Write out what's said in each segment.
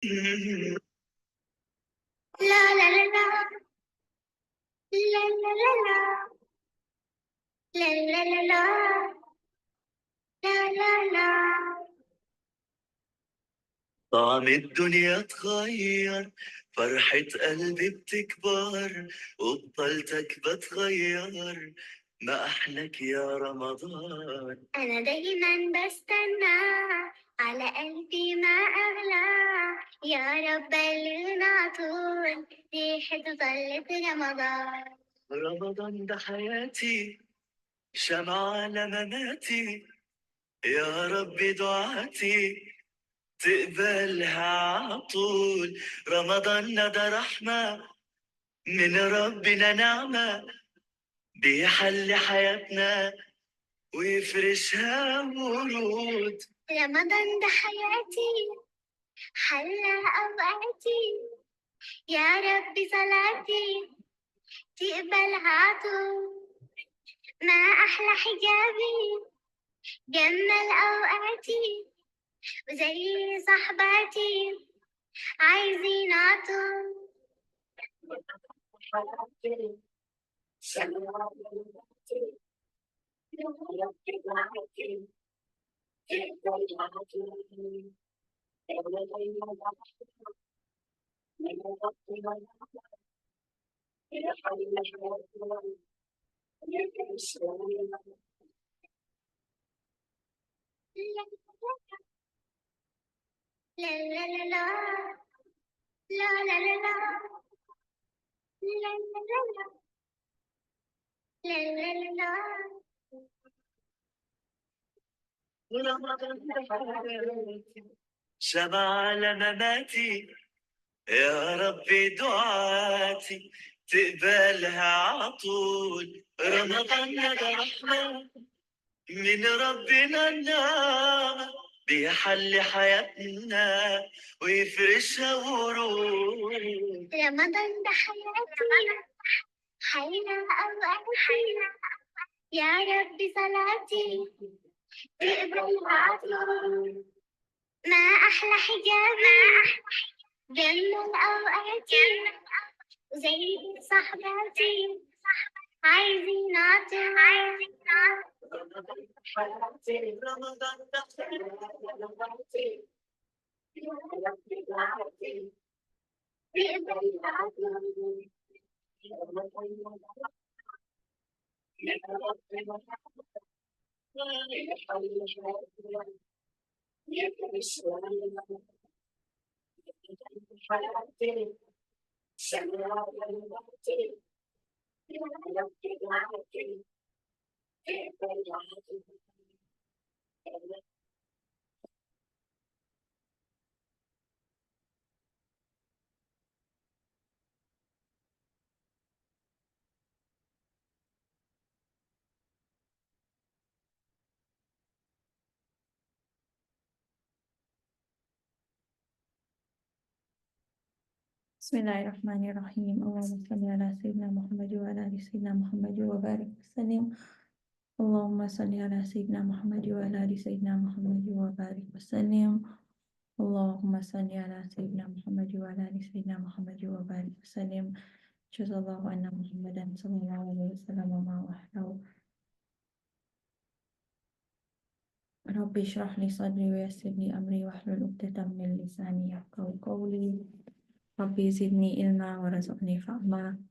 لا لا لا لا لا لا لا لا لا لا لا لا لا لا. طعم الدنيا اتغير، فرحة قلبي بتكبر، وبطلتك بتغير، ما أحلك يا رمضان. أنا دايما بستنى، على قلبي ما أغلى، يا رب بلغنا طول ريحة ظلة رمضان. رمضان ده حياتي، شمعة على مماتي، يا رب دعاتي تقبلها عطول. رمضان ده رحمة من ربنا، نعمة بيحل حياتنا ويفرشها ورود. رمضان ده حياتي، حلى أوقاتي، يا رب صلاتي تقبلها عطول. ما أحلى حجابي، جمل أوقاتي، وزي صحباتي عايزين عطول. لا لا لا لا لا لا لا لا لا لا لا لا لا. شمع على مماتي، يا ربي دعاتي تقبلها عطول. رمضان ده رحمة من ربنا، النعمة بيحل حياتنا ويفرشها ورود. رمضان ده حياتي، حينا أوقاتي، يا رب صلاتي تقبل عطول. ما أحلى حجابي، جمل أوقاتي، زي صحباتي عايزين عطول. بسم الله الرحمن الرحيم. اللهم صل على سيدنا محمد وعلى آل سيدنا محمد وبارك وسلم. اللهم صل على سيدنا محمد وعلى آل سيدنا محمد وبارك وسلم. اللهم صل على سيدنا محمد وعلى آل سيدنا محمد وبارك وسلم. جزا الله عنا محمدا صلى الله عليه وسلم وما وحده. ربي اشرح لي صدري ويسر لي أمري واحلل عقدة من لساني يفقهوا قولي. ربي زدني علما ورزقني فهما.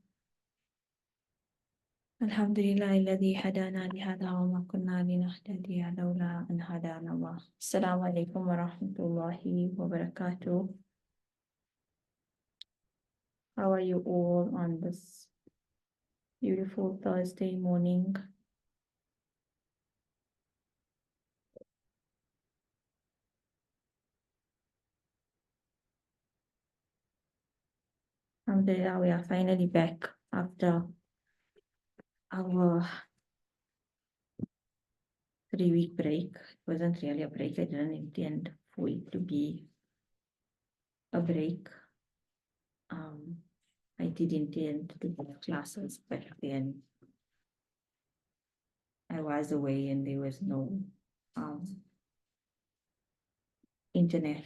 الحمد لله الذي هدانا لهذا وما كنا لنهتدي لولا أن هدانا الله. السلام عليكم ورحمة الله وبركاته. How are you all on this beautiful Thursday morning? Alhamdulillah, we are finally back after our 3-week break. It wasn't really a break. I didn't intend for it to be a break. I did intend to have classes, but then I was away and there was no internet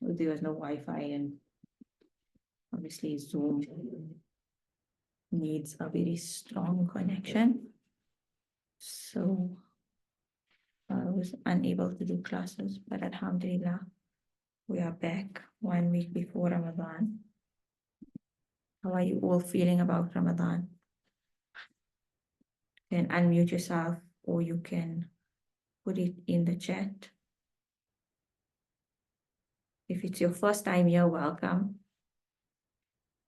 there was no Wi-Fi, and obviously Zoom needs a very strong connection. So I was unable to do classes, but Alhamdulillah, we are back 1 week before Ramadan. How are you all feeling about Ramadan? You can unmute yourself, or you can put it in the chat. If it's your first time here, welcome.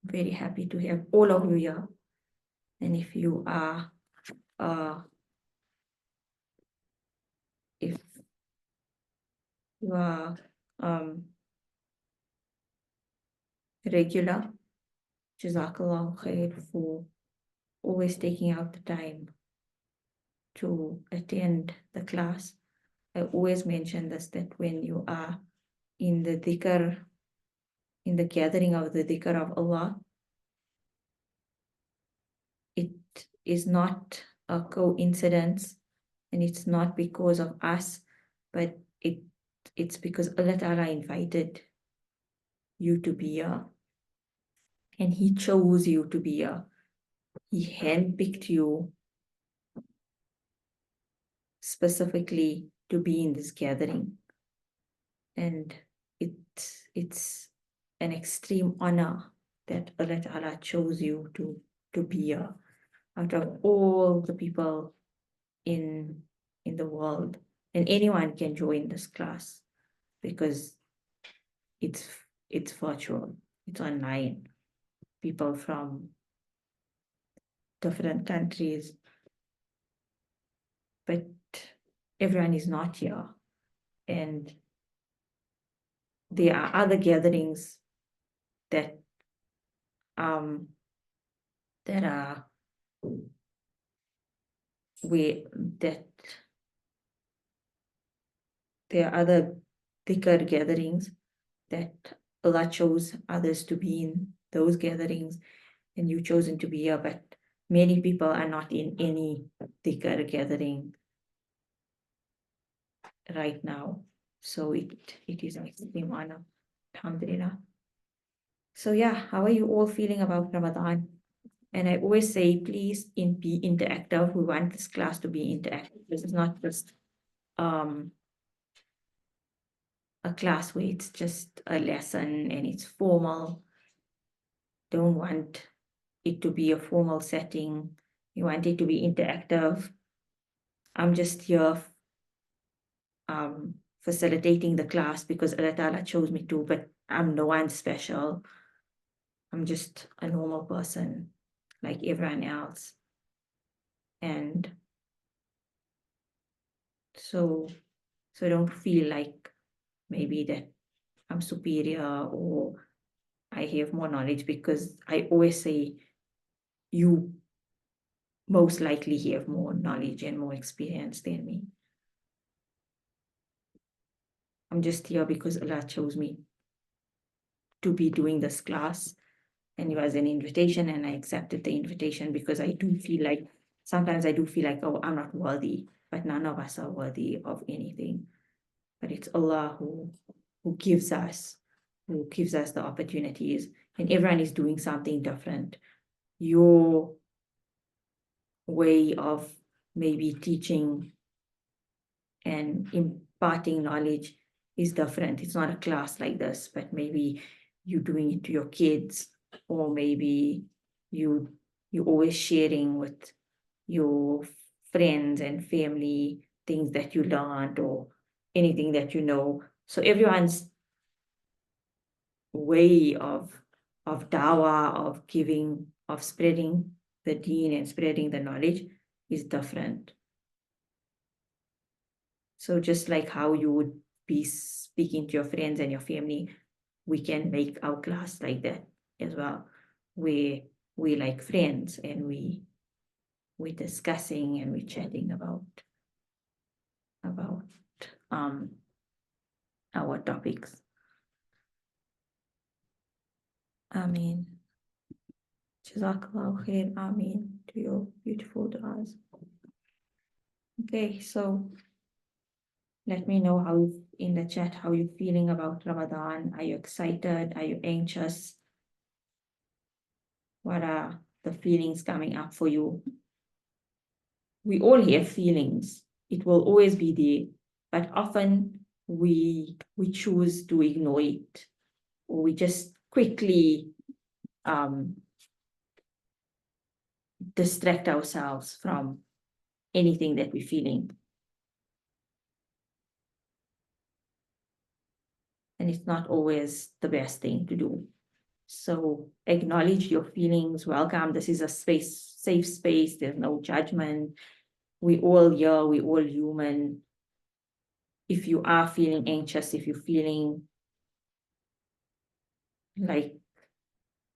Very happy to have all of you here. And if you are if you are regular, Jazakallah khair for always taking out the time to attend the class. I always mention this, that when you are in the dhikr, in the gathering of the dhikr of Allah, it is not a coincidence, and it's not because of us, but it's because Allah Ta'ala invited you to be here, and He chose you to be here. He handpicked you specifically to be in this gathering, and it's an extreme honor that Allah Ta'ala chose you to be here out of all the people in the world. And anyone can join this class because it's virtual, it's online. People from different countries, but everyone is not here. And there are other gatherings that are there are other dhikr gatherings that Allah chose others to be in those gatherings, and you chosen to be here, but many people are not in any dhikr gathering right now. So it is an extreme honor. Alhamdulillah. So yeah, how are you all feeling about Ramadan? And I always say, please be interactive. We want this class to be interactive. This is not just a class where it's just a lesson and it's formal. Don't want it to be a formal setting. You want it to be interactive. I'm just here facilitating the class because Allah Ta'ala chose me to, but I'm no one special. I'm just a normal person like everyone else. And so don't feel like maybe that I'm superior or I have more knowledge, because I always say you most likely have more knowledge and more experience than me. I'm just here because Allah chose me to be doing this class, and it was an invitation, and I accepted the invitation because I do feel like, sometimes I do feel like, oh, I'm not worthy, but none of us are worthy of anything. But it's Allah who gives us the opportunities, and everyone is doing something different. Your way of maybe teaching and imparting knowledge is different. It's not a class like this, but maybe you're doing it to your kids, or maybe you always sharing with your friends and family things that you learned or anything that you know. So everyone's way of dawah, of giving, of spreading the deen and spreading the knowledge is different. So just like how you would be speaking to your friends and your family, we can make our class like that as well. We like friends, and we're discussing and we're chatting about our topics. Ameen. Jazakallah khair. Ameen to your beautiful du'as. Okay, so Let me know in the chat how you're feeling about Ramadan. Are you excited? Are you anxious? What are the feelings coming up for you? We all have feelings. It will always be there, but often we choose to ignore it, or we just quickly distract ourselves from anything that we're feeling. And it's not always the best thing to do. So acknowledge your feelings, welcome. This is a safe space. There's no judgment. We all here, we all human. If you are feeling anxious, if you're feeling like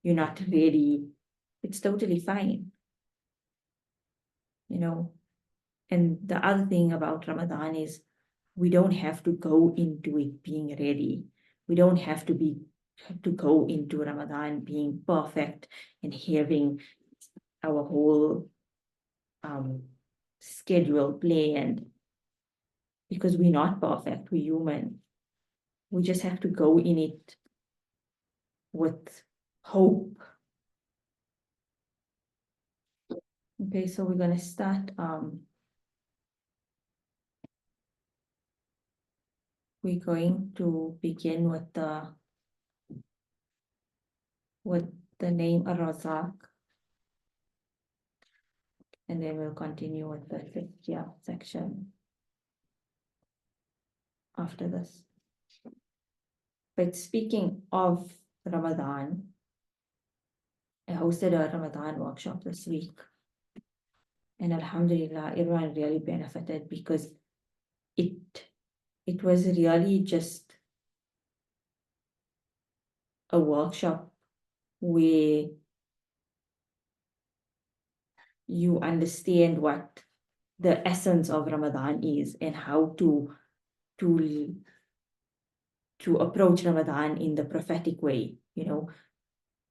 you're not ready, it's totally fine. You know, and the other thing about Ramadan is we don't have to go into it being ready. We don't have to go into Ramadan being perfect and having our whole schedule planned, because we're not perfect, we're human. We just have to go in it with hope. Okay, so we're gonna start. We're going to begin with the name Ar-Razaq, and then we'll continue with the fiqh section after this. But speaking of Ramadan, I hosted a Ramadan workshop this week, and Alhamdulillah, everyone really benefited because it was really just a workshop where you understand what the essence of Ramadan is and how to approach Ramadan in the prophetic way, you know,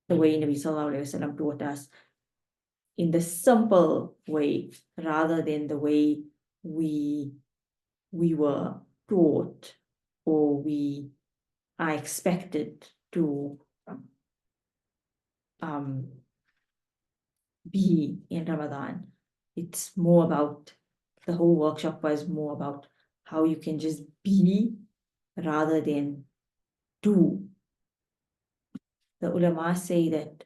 the way Nabi Sallallahu Alaihi Wasallam taught us, in the simple way, rather than the way we were taught or we are expected to be in Ramadan. It's more about, the whole workshop was more about how you can just be rather than do. The ulama say that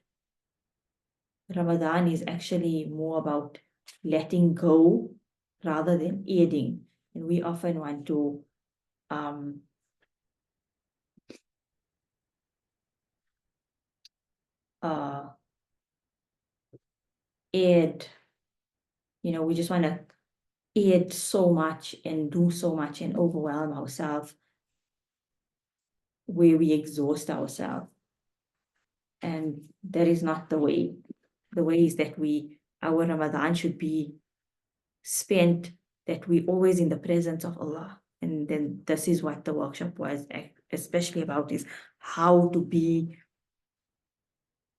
Ramadan is actually more about letting go rather than adding. And we often want to add, you know, we just want to add so much and do so much and overwhelm ourselves where we exhaust ourselves. And that is not the way. The way is that our Ramadan should be spent, that we always in the presence of Allah. And then this is what the workshop was especially about, is how to be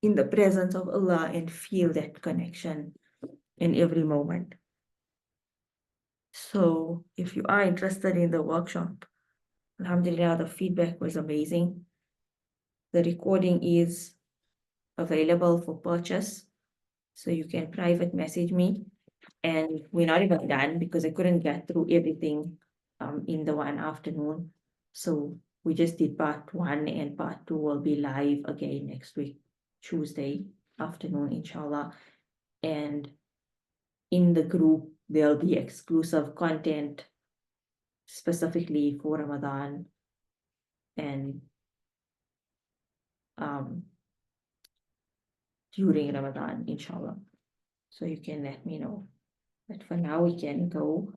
in the presence of Allah and feel that connection in every moment. So if you are interested in the workshop, Alhamdulillah, the feedback was amazing. The recording is available for purchase, so you can private message me. And we're not even done because I couldn't get through everything in the one afternoon. So we just did part 1, and part 2 will be live again next week, Tuesday afternoon, inshallah. And in the group, there'll be exclusive content specifically for Ramadan and during Ramadan, inshallah. So you can let me know. But for now, we can go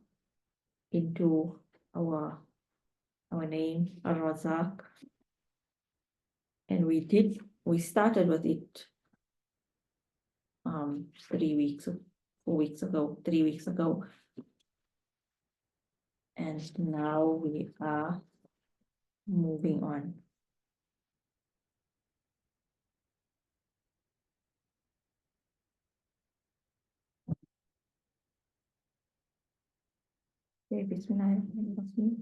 into our name, Ar-Razaq. And we started with it 3 weeks, 4 weeks ago, 3 weeks ago. And now we are moving on. Okay, Bismillahirrahmanirrahim.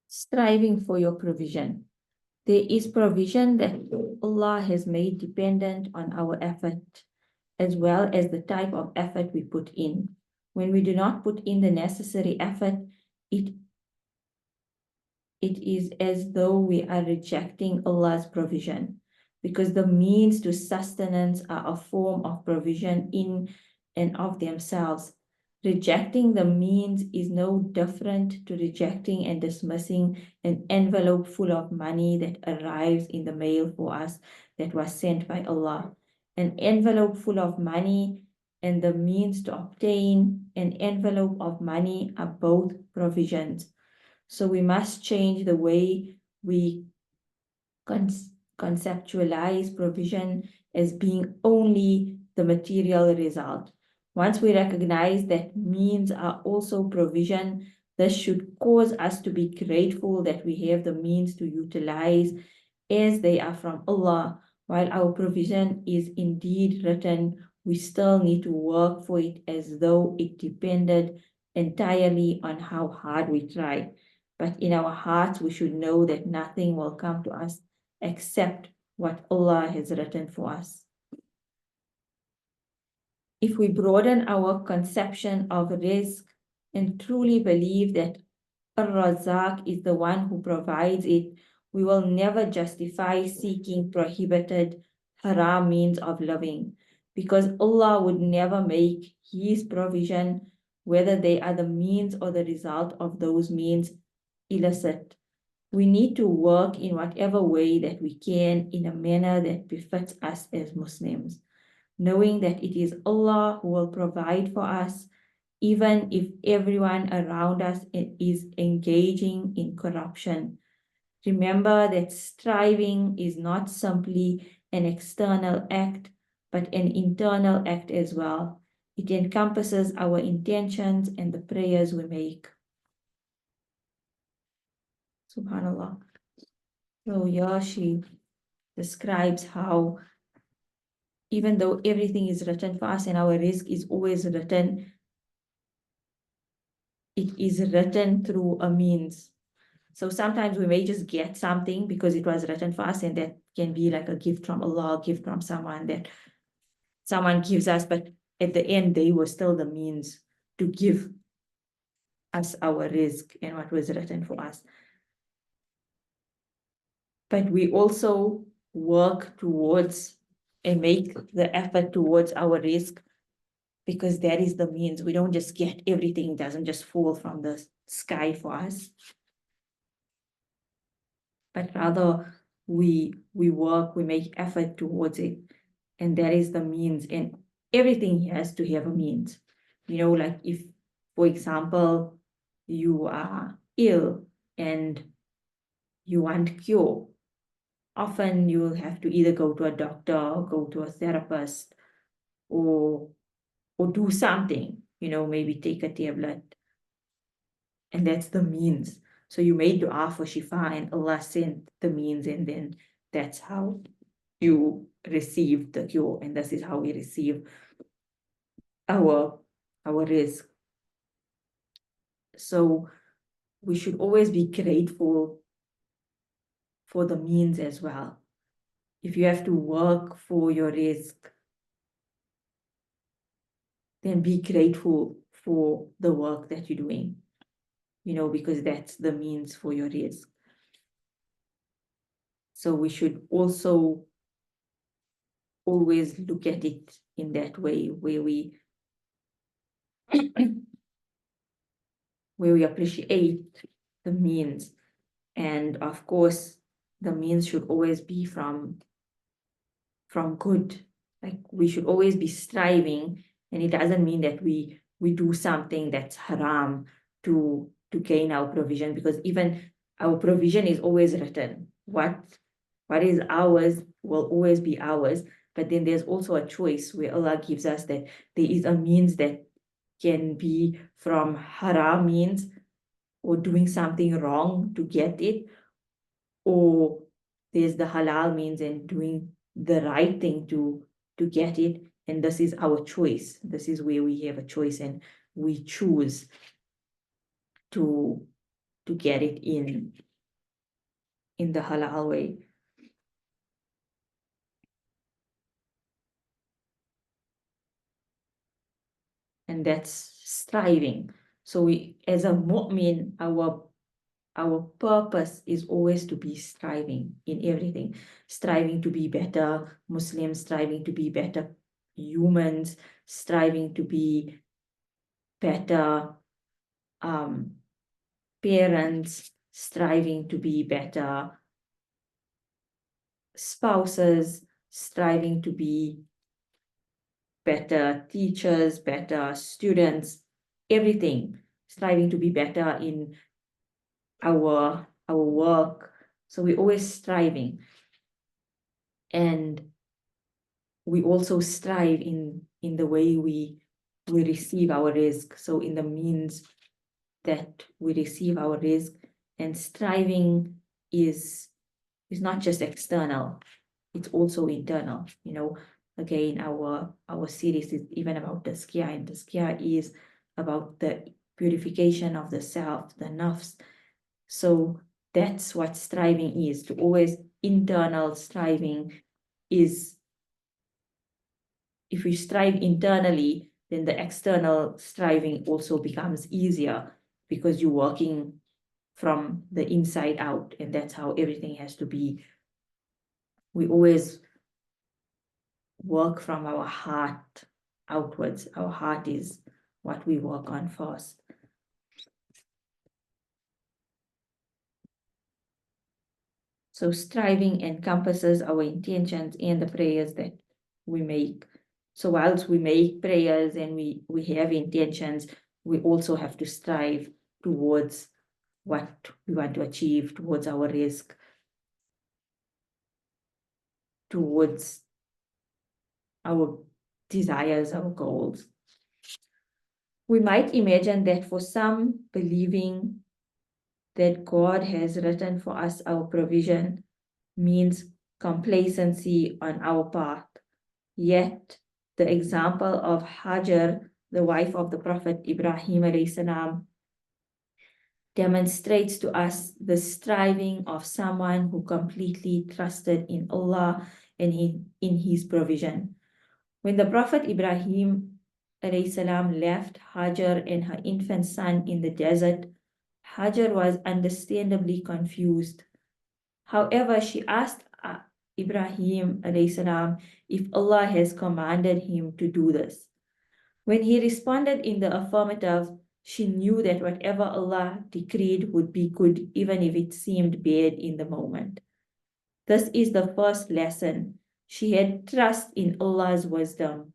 striving for your provision. There is provision that Allah has made dependent on our effort, as well as the type of effort we put in. When we do not put in the necessary effort, it is as though we are rejecting Allah's provision, because the means to sustenance are a form of provision in and of themselves. Rejecting the means is no different to rejecting and dismissing an envelope full of money that arrives in the mail for us that was sent by Allah. An envelope full of money and the means to obtain an envelope of money are both provisions. So we must change the way we conceptualize provision as being only the material result. Once we recognize that means are also provision, this should cause us to be grateful that we have the means to utilize as they are from Allah. While our provision is indeed written, we still need to work for it as though it depended entirely on how hard we try. But in our hearts, we should know that nothing will come to us except what Allah has written for us. If we broaden our conception of rizq and truly believe that Ar-Razzaq is the one who provides it, we will never justify seeking prohibited haram means of living, because Allah would never make His provision, whether they are the means or the result of those means, illicit. We need to work in whatever way that we can in a manner that befits us as Muslims, knowing that it is Allah who will provide for us, even if everyone around us is engaging in corruption. Remember that striving is not simply an external act, but an internal act as well. It encompasses our intentions and the prayers we make. Subhanallah. So here she describes how even though everything is written for us and our rizq is always written, it is written through a means. So sometimes we may just get something because it was written for us, and that can be like a gift from Allah, a gift from someone that someone gives us, but at the end, they were still the means to give us our rizq and what was written for us. But we also work towards and make the effort towards our rizq, because that is the means. We don't just get everything, it doesn't just fall from the sky for us. But rather we work, we make effort towards it, and that is the means. And everything has to have a means. You know, like if, for example, you are ill and you want cure, often you will have to either go to a doctor or go to a therapist or do something, you know, maybe take a tablet. And that's the means. So you made dua for shifa and Allah sent the means, and then that's how you receive the cure. And this is how we receive our rizq. So we should always be grateful for the means as well. If you have to work for your rizq, then be grateful for the work that you're doing, you know, because that's the means for your rizq. So we should also always look at it in that way, where we appreciate the means. And of course, the means should always be from good. Like we should always be striving, and it doesn't mean that we do something that's haram to gain our provision, because even our provision is always written. What is ours will always be ours. But then there's also a choice where Allah gives us that there is a means that can be from haram means, or doing something wrong to get it, or there's the halal means and doing the right thing to get it. And this is our choice. This is where we have a choice, and we choose to to get it in the halal way. And that's striving. So we, as a mu'min, our purpose is always to be striving in everything, striving to be better Muslims, striving to be better humans, striving to be better parents, striving to be better spouses, striving to be better teachers, better students, everything, striving to be better in our work. So we're always striving. And we also strive in the way we receive our rizq. So in the means that we receive our rizq, and striving is not just external, it's also internal. You know, again, our series is even about tazkiyah, and tazkiyah is about the purification of the self, the nafs. So that's what striving is. To always internal striving is, if we strive internally, then the external striving also becomes easier because you're working from the inside out, and that's how everything has to be. We always work from our heart outwards. Our heart is what we work on first. So striving encompasses our intentions and the prayers that we make. So whilst we make prayers and we have intentions, we also have to strive towards what we want to achieve, towards our rizq, towards our desires, our goals. We might imagine that for some, believing that God has written for us our provision means complacency on our part. Yet, the example of Hajar, the wife of the Prophet Ibrahim alayhi salam, demonstrates to us the striving of someone who completely trusted in Allah and in His provision. When the Prophet Ibrahim alayhi salam left Hajar and her infant son in the desert, Hajar was understandably confused. However, she asked Ibrahim alayhi salam if Allah has commanded him to do this. When he responded in the affirmative, she knew that whatever Allah decreed would be good, even if it seemed bad in the moment. This is the first lesson. She had trust in Allah's wisdom.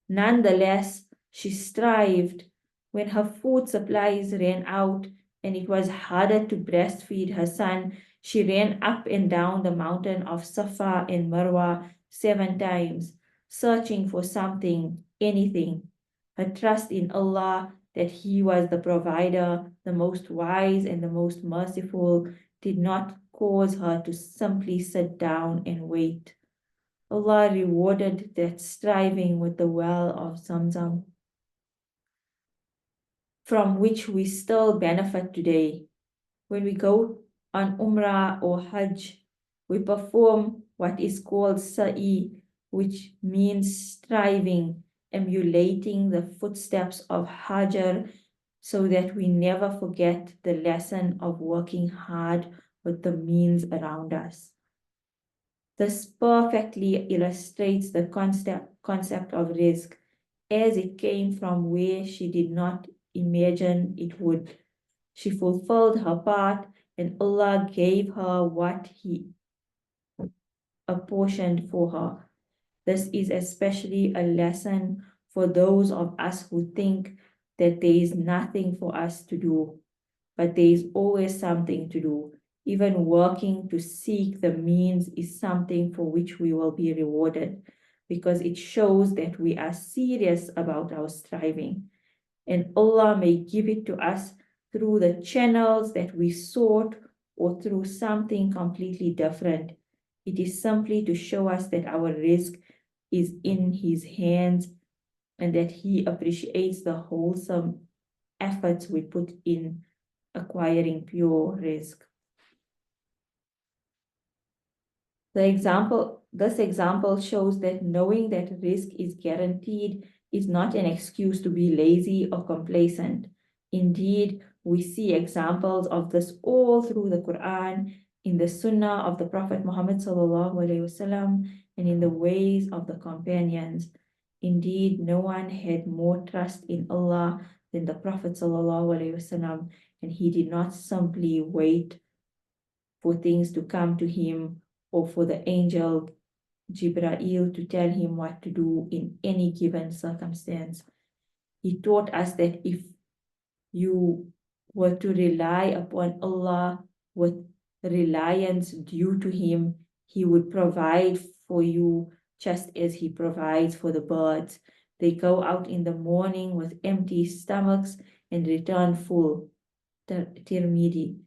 Nonetheless, she strived. When her food supplies ran out and it was harder to breastfeed her son, she ran up and down the mountain of Safa and Marwa 7 times, searching for something, anything. Her trust in Allah, that He was the provider, the most wise and the most merciful, did not cause her to simply sit down and wait. Allah rewarded that striving with the well of Zamzam, from which we still benefit today. When we go on Umrah or Hajj, we perform what is called Sa'i, which means striving, emulating the footsteps of Hajar, so that we never forget the lesson of working hard with the means around us. This perfectly illustrates the concept of rizq, as it came from where she did not imagine it would. She fulfilled her part, and Allah gave her what He apportioned for her. This is especially a lesson for those of us who think that there is nothing for us to do, but there is always something to do. Even working to seek the means is something for which we will be rewarded, because it shows that we are serious about our striving. And Allah may give it to us through the channels that we sought or through something completely different. It is simply to show us that our rizq is in His hands and that He appreciates the wholesome efforts we put in acquiring pure rizq. This example shows that knowing that risk is guaranteed is not an excuse to be lazy or complacent. Indeed, we see examples of this all through the Quran, in the Sunnah of the Prophet Muhammad ﷺ, and in the ways of the companions. Indeed, no one had more trust in Allah than the Prophet ﷺ, and he did not simply wait for things to come to him or for the angel Jibreel to tell him what to do in any given circumstance. He taught us that if you were to rely upon Allah with reliance due to Him, He would provide for you just as He provides for the birds. They go out in the morning with empty stomachs and return full. Tirmidhi.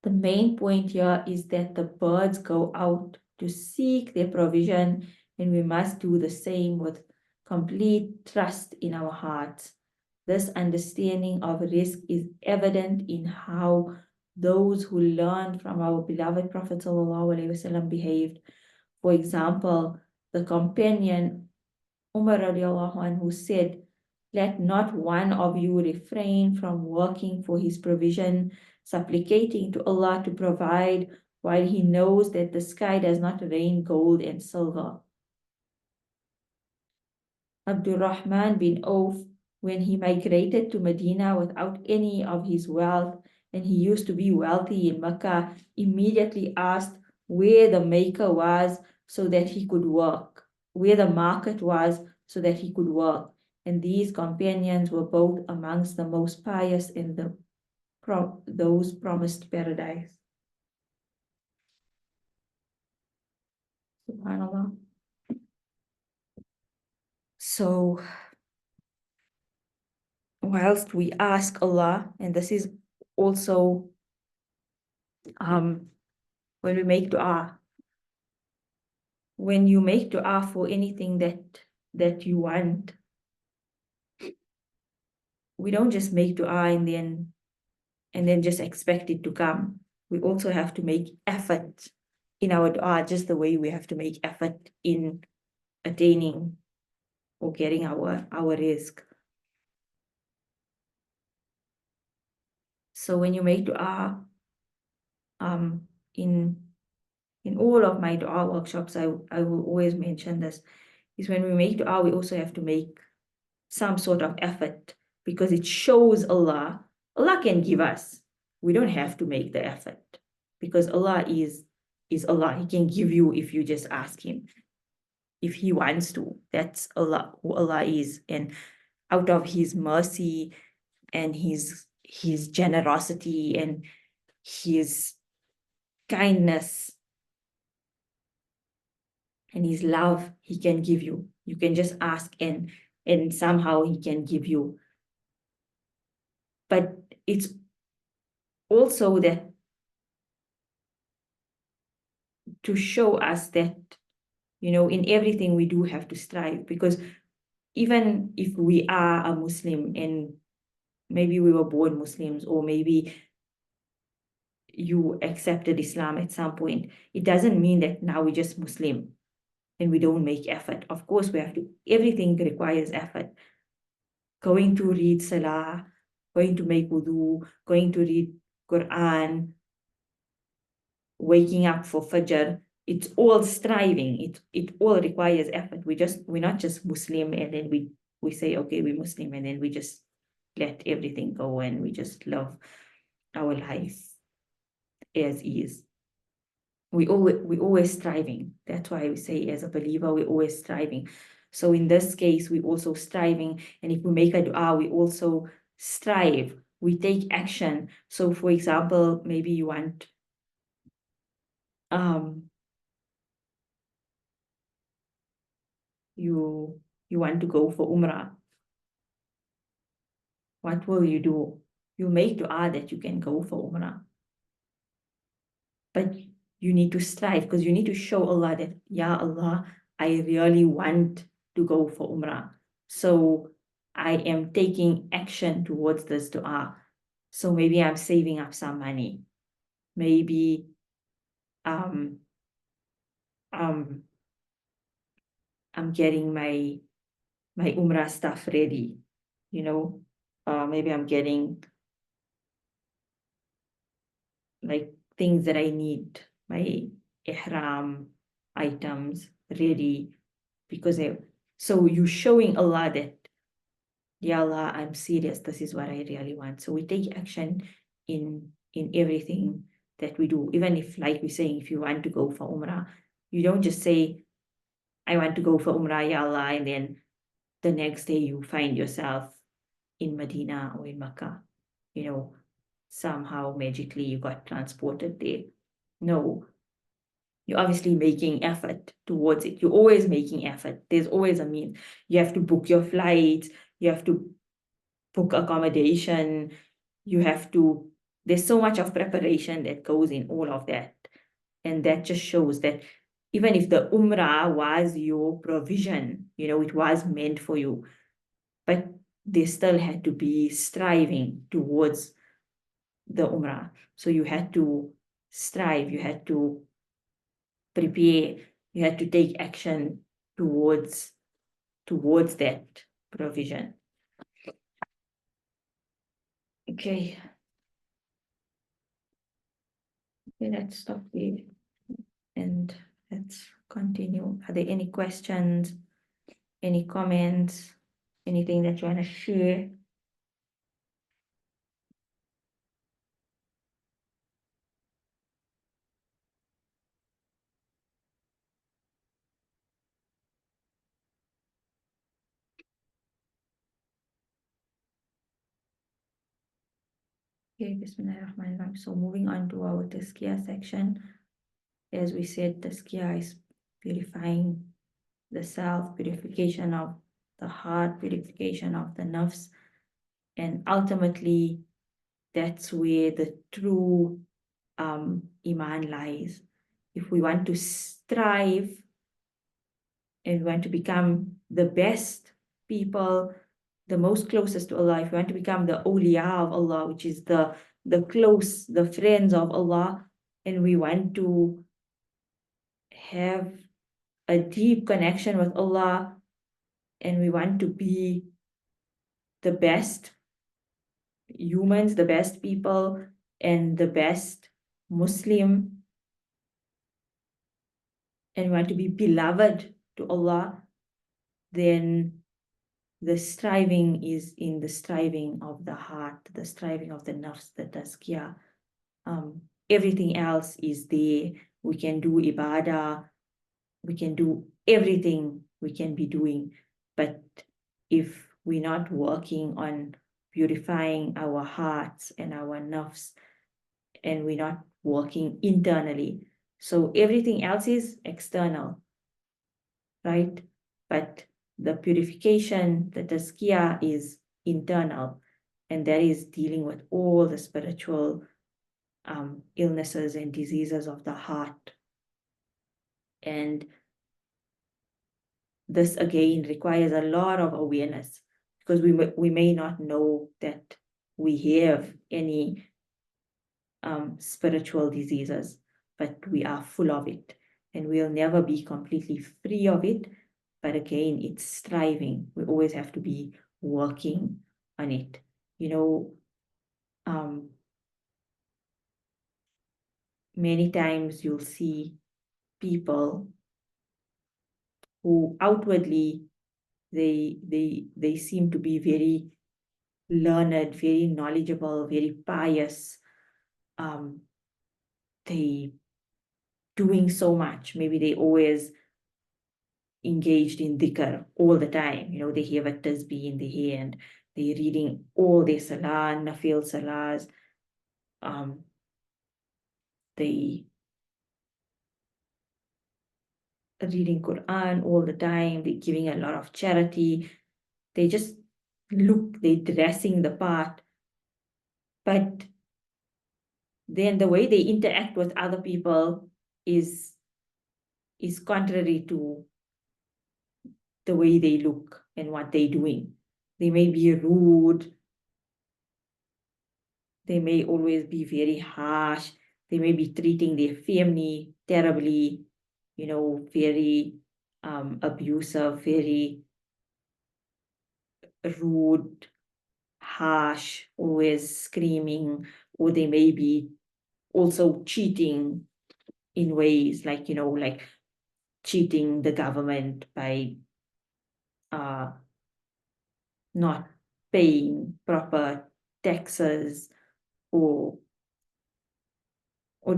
The main point here is that the birds go out to seek their provision, and we must do the same with complete trust in our hearts. This understanding of risk is evident in how those who learned from our beloved Prophet ﷺ behaved. For example, the companion Umar radiallahu anhu said, "Let not one of you refrain from working for his provision, supplicating to Allah to provide while he knows that the sky does not rain gold and silver." Abdurrahman bin Auf, when he migrated to Medina without any of his wealth, and he used to be wealthy in Mecca, immediately asked where the maker was so that he could work, where the market was so that he could work. And these companions were both amongst the most pious in those promised paradise. SubhanAllah. So, whilst we ask Allah, and this is also when we make dua, when you make dua for anything that you want, we don't just make dua and then just expect it to come. We also have to make effort in our dua, just the way we have to make effort in attaining or getting our rizq. So when you make dua, in all of my dua workshops, I will always mention this, is when we make dua, we also have to make some sort of effort, because it shows Allah can give us. We don't have to make the effort, because Allah is Allah. He can give you if you just ask Him, if He wants to. That's Allah, who Allah is. And out of His mercy and His generosity and His kindness and His love, He can give you. You can just ask and somehow He can give you. But it's also that to show us that, in everything we do have to strive, because even if we are a Muslim and maybe we were born Muslims, or maybe you accepted Islam at some point, it doesn't mean that now we're just Muslim and we don't make effort. Of course, we have to. Everything requires effort. Going to read Salah, going to make wudu, going to read Quran, waking up for Fajr, it's all striving. It all requires effort. We're not just Muslim and then we say, okay, we're Muslim, and then we just let everything go and we just love our life as is. We always striving. That's why we say, as a believer, we're always striving. So in this case, we're also striving. And if we make a dua, we also strive. We take action. So for example, maybe you want you want to go for Umrah. What will you do? You make dua that you can go for Umrah. But you need to strive, because you need to show Allah that, Ya Allah, I really want to go for Umrah. So I am taking action towards this dua. So maybe I'm saving up some money. Maybe I'm getting my Umrah stuff ready, you know. Maybe I'm getting like things that I need, my ihram items ready, because so you're showing Allah that, Ya Allah, I'm serious, this is what I really want. So we take action in everything that we do. Even if, like we're saying, if you want to go for Umrah, you don't just say, I want to go for Umrah, Ya Allah, and then the next day you find yourself in Medina or in Makkah, you know, somehow magically you got transported there. No, you're obviously making effort towards it. You're always making effort. There's always a means. You have to book your flights, you have to book accommodation, you have to, there's so much of preparation that goes in all of that. And that just shows that even if the Umrah was your provision, you know, it was meant for you, but they still had to be striving towards the Umrah. So you had to strive, you had to prepare, you had to take action towards that provision. Okay. Okay, let's stop there and let's continue. Are there any questions, any comments, anything that you want to share? Okay, Bismillahirrahmanirrahim. So moving on to our Tazkiyah section. As we said, Tazkiyah is purifying the self, purification of the heart, purification of the nafs, and ultimately that's where the true iman lies. If we want to strive and we want to become the best people, the most closest to Allah, if we want to become the awliya of Allah, which is the close, the friends of Allah, and we want to have a deep connection with Allah, and we want to be the best humans, the best people, and the best Muslim, and want to be beloved to Allah, then the striving is in the striving of the heart, the striving of the nafs, the tazkiyah. Everything else is there. We can do ibadah, we can do everything we can be doing, but if we're not working on purifying our hearts and our nafs, and we're not working internally, so everything else is external, right? But the purification, the tazkiyah is internal, and that is dealing with all the spiritual illnesses and diseases of the heart. And this again requires a lot of awareness, because we may not know that we have any spiritual diseases, but we are full of it, and we'll never be completely free of it. But again, it's striving. We always have to be working on it. You know, many times you'll see people who outwardly they seem to be very learned, very knowledgeable, very pious. They doing so much. Maybe they always engaged in dhikr all the time. You know, they have a tasbih in the hand, they're reading all their salah, nafil salahs. They reading Quran all the time, they're giving a lot of charity, they just they're dressing the part, but then the way they interact with other people is contrary to the way they look and what they're doing. They may be rude, They may always be very harsh. They may be treating their family terribly, very abusive, very rude, harsh, always screaming, or they may be also cheating in ways like, like cheating the government by not paying proper taxes or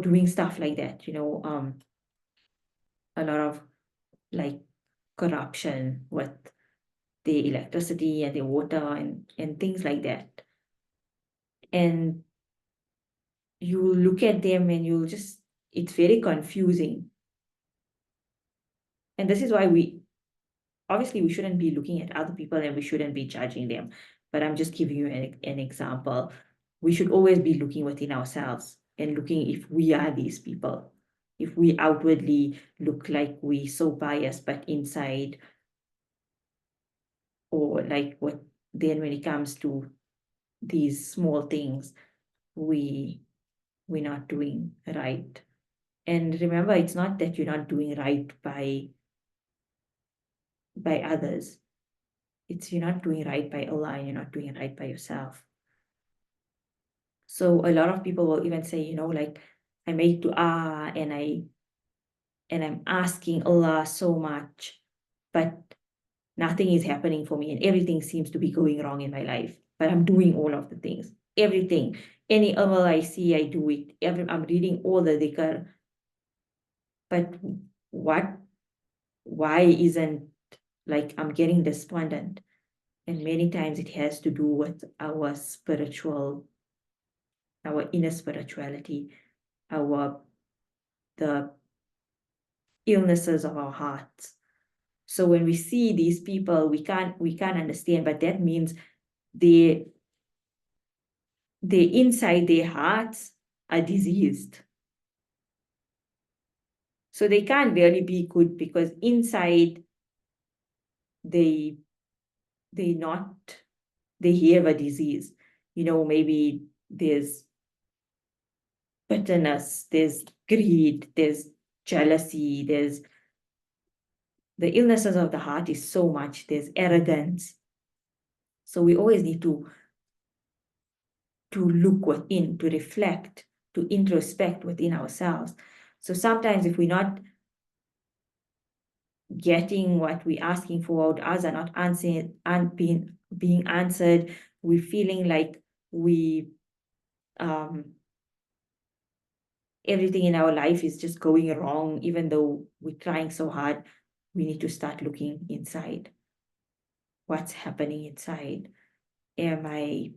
doing stuff like that, a lot of like corruption with the electricity and the water and things like that. And you look at them and it's very confusing. And this is why obviously we shouldn't be looking at other people and we shouldn't be judging them. But I'm just giving you an example. We should always be looking within ourselves and looking if we are these people. If we outwardly look like we so biased, but inside, or like what, then when it comes to these small things, we're not doing right. And remember, it's not that you're not doing right by others. It's you're not doing right by Allah and you're not doing right by yourself. So a lot of people will even say, like, I make dua and I'm asking Allah so much, but nothing is happening for me and everything seems to be going wrong in my life. But I'm doing all of the things, everything. Any amal I see, I do it. I'm reading all the dhikr. But why isn't, like, I'm getting despondent? And many times it has to do with our inner spirituality, the illnesses of our hearts. So when we see these people, we can't understand, but that means they inside their hearts are diseased. So they can't really be good because inside they have a disease. Maybe there's bitterness, there's greed, there's jealousy, there's the illnesses of the heart is so much, there's arrogance. So we always need to look within, to reflect, to introspect within ourselves. So sometimes if we're not getting what we're asking for, or others are not answering and being answered, we're feeling like everything in our life is just going wrong, even though we're trying so hard, we need to start looking inside. What's happening inside? Am I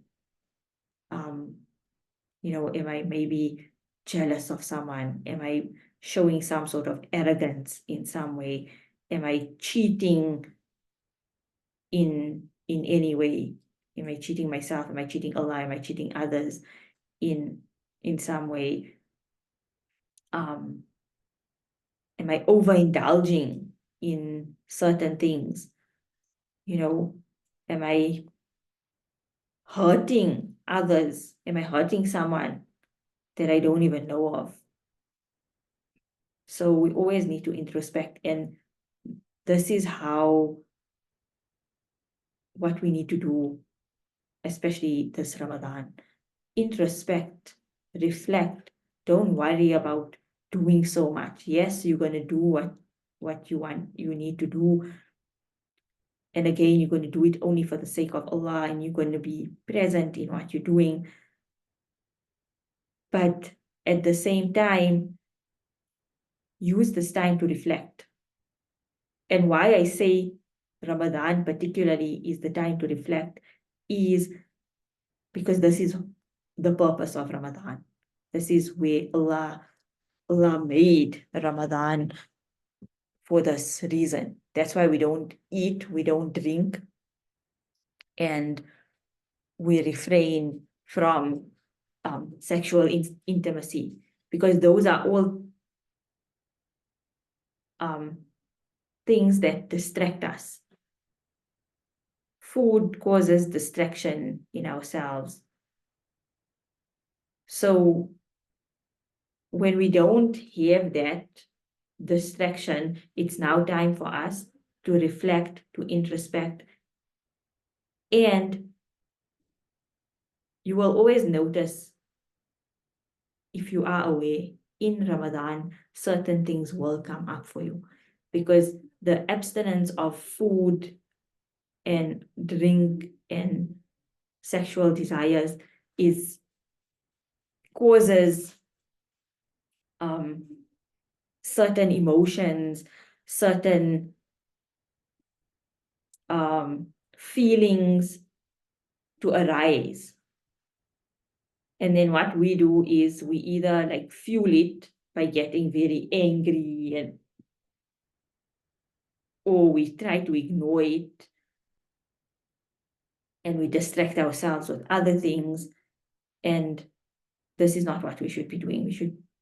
maybe jealous of someone? Am I showing some sort of arrogance in some way? Am I cheating in any way? Am I cheating myself? Am I cheating Allah? Am I cheating others in some way? Am I overindulging in certain things? Am I hurting others? Am I hurting someone that I don't even know of? So we always need to introspect, and this is what we need to do, especially this Ramadan. Introspect, reflect. Don't worry about doing so much. Yes, you're going to do what you need to do. And again, you're going to do it only for the sake of Allah, and you're going to be present in what you're doing. But at the same time, use this time to reflect. And why I say Ramadan particularly is the time to reflect is because this is the purpose of Ramadan. This is where Allah made Ramadan for this reason. That's why we don't eat, we don't drink, and we refrain from sexual intimacy, because those are all things that distract us. Food causes distraction in ourselves. So when we don't have that distraction, it's now time for us to reflect, to introspect. And you will always notice, if you are aware, in Ramadan, certain things will come up for you, because the abstinence of food and drink and sexual desires causes certain emotions, certain feelings to arise. And then what we do is we either like fuel it by getting very angry, or we try to ignore it and we distract ourselves with other things. And this is not what we should be doing.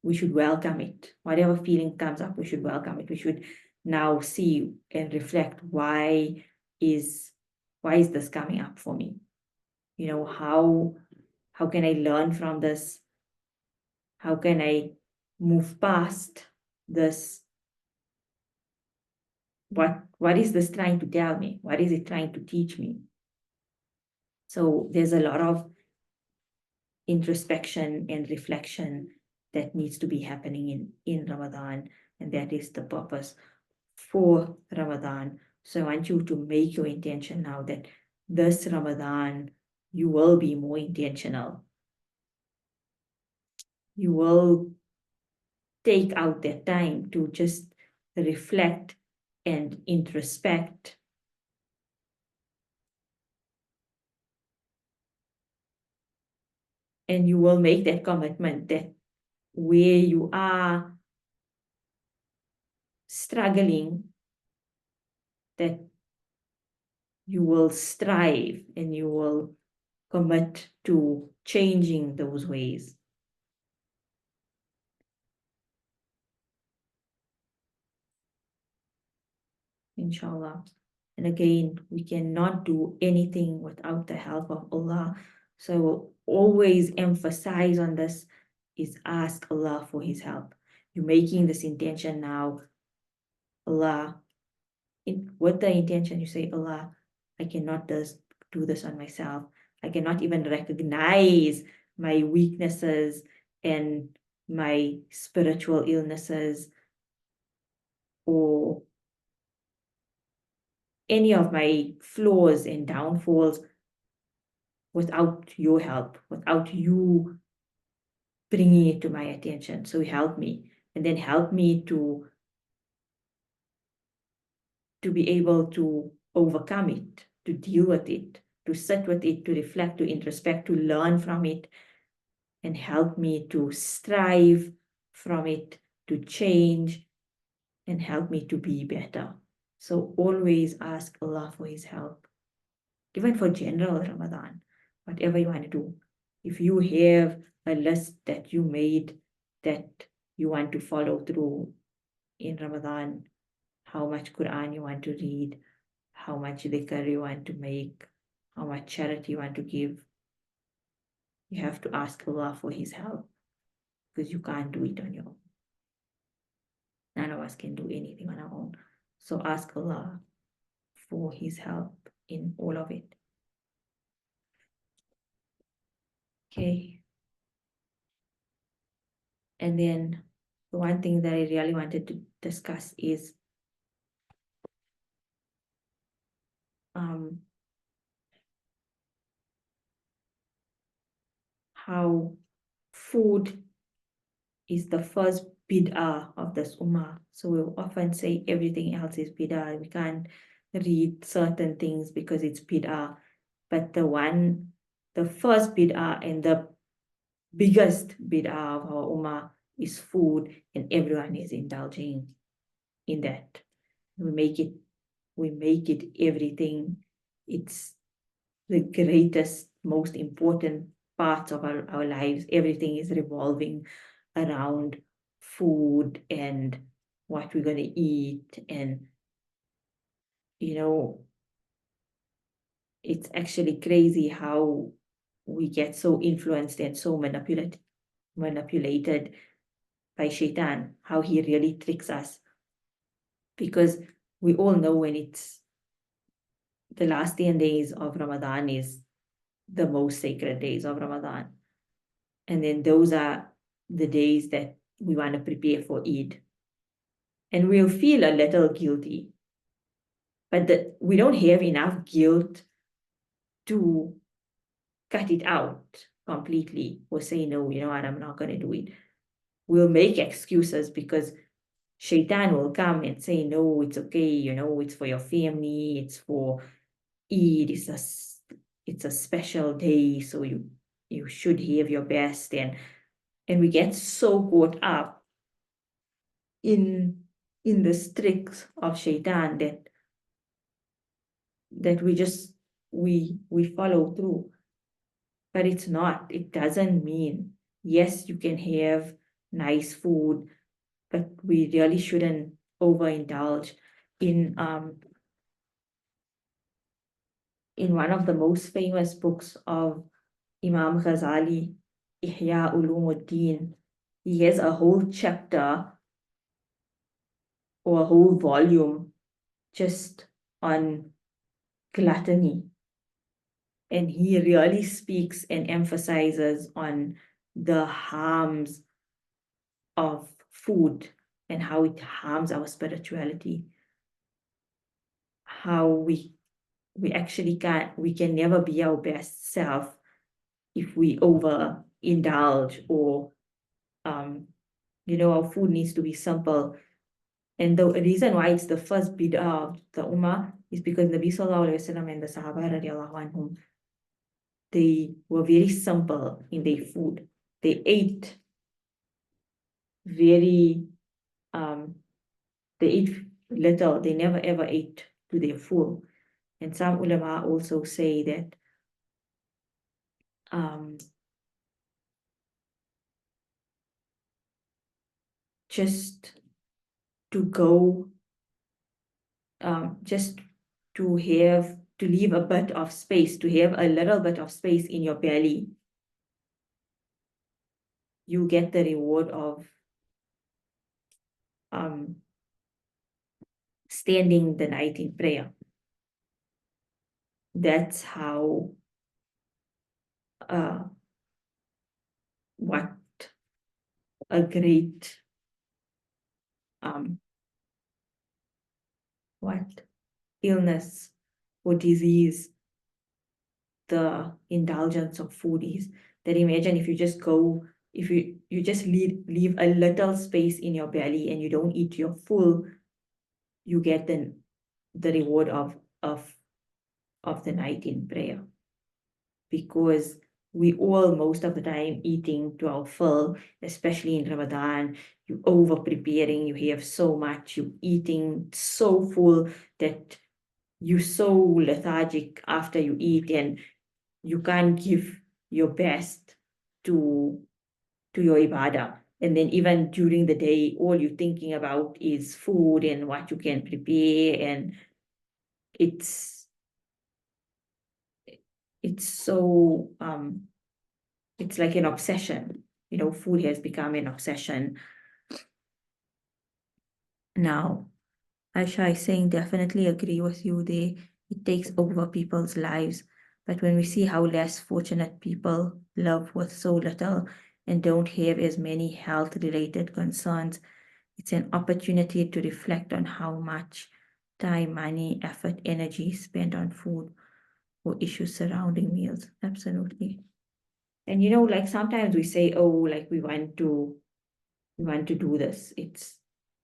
We should welcome it. Whatever feeling comes up, we should welcome it. We should now see and reflect, why is this coming up for me? You know, how can I learn from this? How can I move past this? What is this trying to tell me? What is it trying to teach me? So there's a lot of introspection and reflection that needs to be happening in Ramadan, and that is the purpose for Ramadan. So I want you to make your intention now that this Ramadan you will be more intentional. You will take out that time to just reflect and introspect. And you will make that commitment that where you are struggling, that you will strive and you will commit to changing those ways. Inshallah. And again, we cannot do anything without the help of Allah. So always emphasize on this, is ask Allah for his help. You're making this intention now, Allah, with the intention you say, Allah, I cannot do this on myself. I cannot even recognize my weaknesses and my spiritual illnesses, or any of my flaws and downfalls without your help, without you bringing it to my attention. So help me, and then help me to be able to overcome it, to deal with it, to sit with it, to reflect, to introspect, to learn from it, and help me to strive from it, to change, and help me to be better. So always ask Allah for his help. Even for general Ramadan, whatever you want to do. If you have a list that you made that you want to follow through in Ramadan, how much Quran you want to read, how much dhikr you want to make, how much charity you want to give, you have to ask Allah for his help, because you can't do it on your own. None of us can do anything on our own. So ask Allah for his help in all of it. Okay. And then the one thing that I really wanted to discuss is how food is the first bid'ah of this ummah. So we often say everything else is bid'ah. We can't read certain things because it's bid'ah. But the first bid'ah and the biggest bid'ah of our ummah is food, and everyone is indulging in that. We make it everything. It's the greatest, most important parts of our lives. Everything is revolving around food and what we're going to eat. And, it's actually crazy how we get so influenced and so manipulated manipulated by Shaitan, how he really tricks us. Because we all know when it's the last 10 days of Ramadan is the most sacred days of Ramadan. And then those are the days that we want to prepare for Eid. And we'll feel a little guilty, but we don't have enough guilt to cut it out completely or say, no, you know what, I'm not going to do it. We'll make excuses because Shaitan will come and say, no, it's okay, you know, it's for your family, it's for Eid, it's a special day, so you should have your best. And we get so caught up in the tricks of Shaitan that we follow through. But it's not, it doesn't mean, yes, you can have nice food, but we really shouldn't overindulge. In one of the most famous books of Imam Ghazali, Ihya Ulumuddin, he has a whole chapter or a whole volume just on gluttony. And he really speaks and emphasizes on the harms of food and how it harms our spirituality. How we actually we can never be our best self if we overindulge, or you know, our food needs to be simple. And the reason why it's the first bid'ah of the Ummah is because Nabi Sallallahu Alaihi Wasallam and the Sahaba radiallahu anhum, they were very simple in their food. They ate very, they ate little, they never ever ate to their full. And some ulama also say that just to go, just to leave a bit of space, to have a little bit of space in your belly, you get the reward of standing the night in prayer. That's how what a great what illness or disease the indulgence of food is. That imagine if you just go, if you just leave a little space in your belly and you don't eat your full, you get the reward of the night in prayer. Because we all most of the time eating to our full, especially in Ramadan, you over preparing, you have so much, you eating so full that you're so lethargic after you eat, and you can't give your best to your ibadah. And then even during the day, all you're thinking about is food and what you can prepare, and it's so it's like an obsession. You know, food has become an obsession. Now, Aisha is saying, definitely agree with you there. It takes over people's lives. But when we see how less fortunate people live with so little and don't have as many health-related concerns, it's an opportunity to reflect on how much time, money, effort, energy is spent on food or issues surrounding meals. Absolutely. And you know, like sometimes we say, oh, like we want to do this. It's,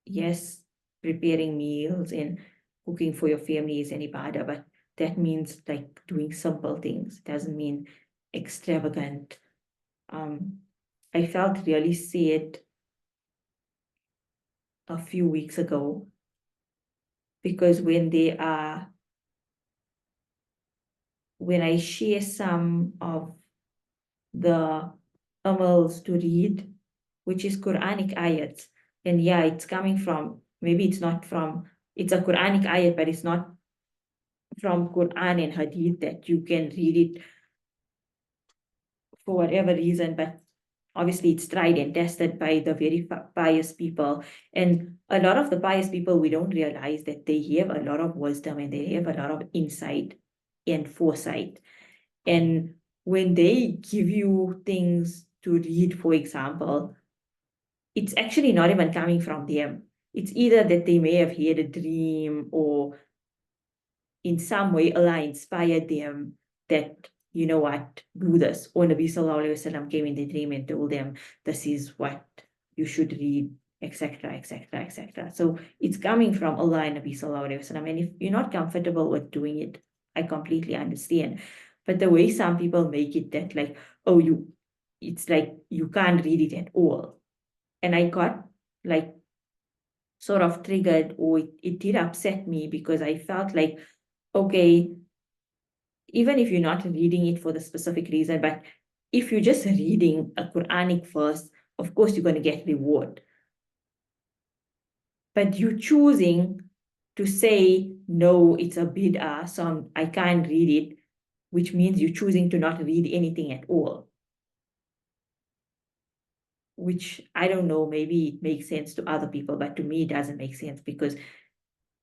yes, preparing meals and cooking for your family is an ibadah, but that means like doing simple things. It doesn't mean extravagant. I felt really sad a few weeks ago because when I share some of the amals to read, which is Quranic ayats, and yeah, it's coming from, maybe it's not from, it's a Quranic ayat, but it's not from Quran and Hadith that you can read it for whatever reason. But obviously it's tried and tested by the very pious people. And a lot of the pious people, we don't realize that they have a lot of wisdom and they have a lot of insight and foresight. And when they give you things to read, for example, it's actually not even coming from them. It's either that they may have had a dream, or in some way Allah inspired them that, you know what, do this. Or Nabi Sallallahu Alaihi Wasallam came in the dream and told them, this is what you should read, etc., etc., etc. So it's coming from Allah and Nabi Sallallahu Alaihi Wasallam. And if you're not comfortable with doing it, I completely understand. But the way some people make it that like, oh, it's like you can't read it at all. And I got like sort of triggered, or it did upset me, because I felt like, okay, even if you're not reading it for the specific reason, but if you're just reading a Quranic verse, of course you're going to get reward. But you're choosing to say, no, it's a bid'ah, so I can't read it, which means you're choosing to not read anything at all. Which, I don't know, maybe it makes sense to other people, but to me it doesn't make sense, because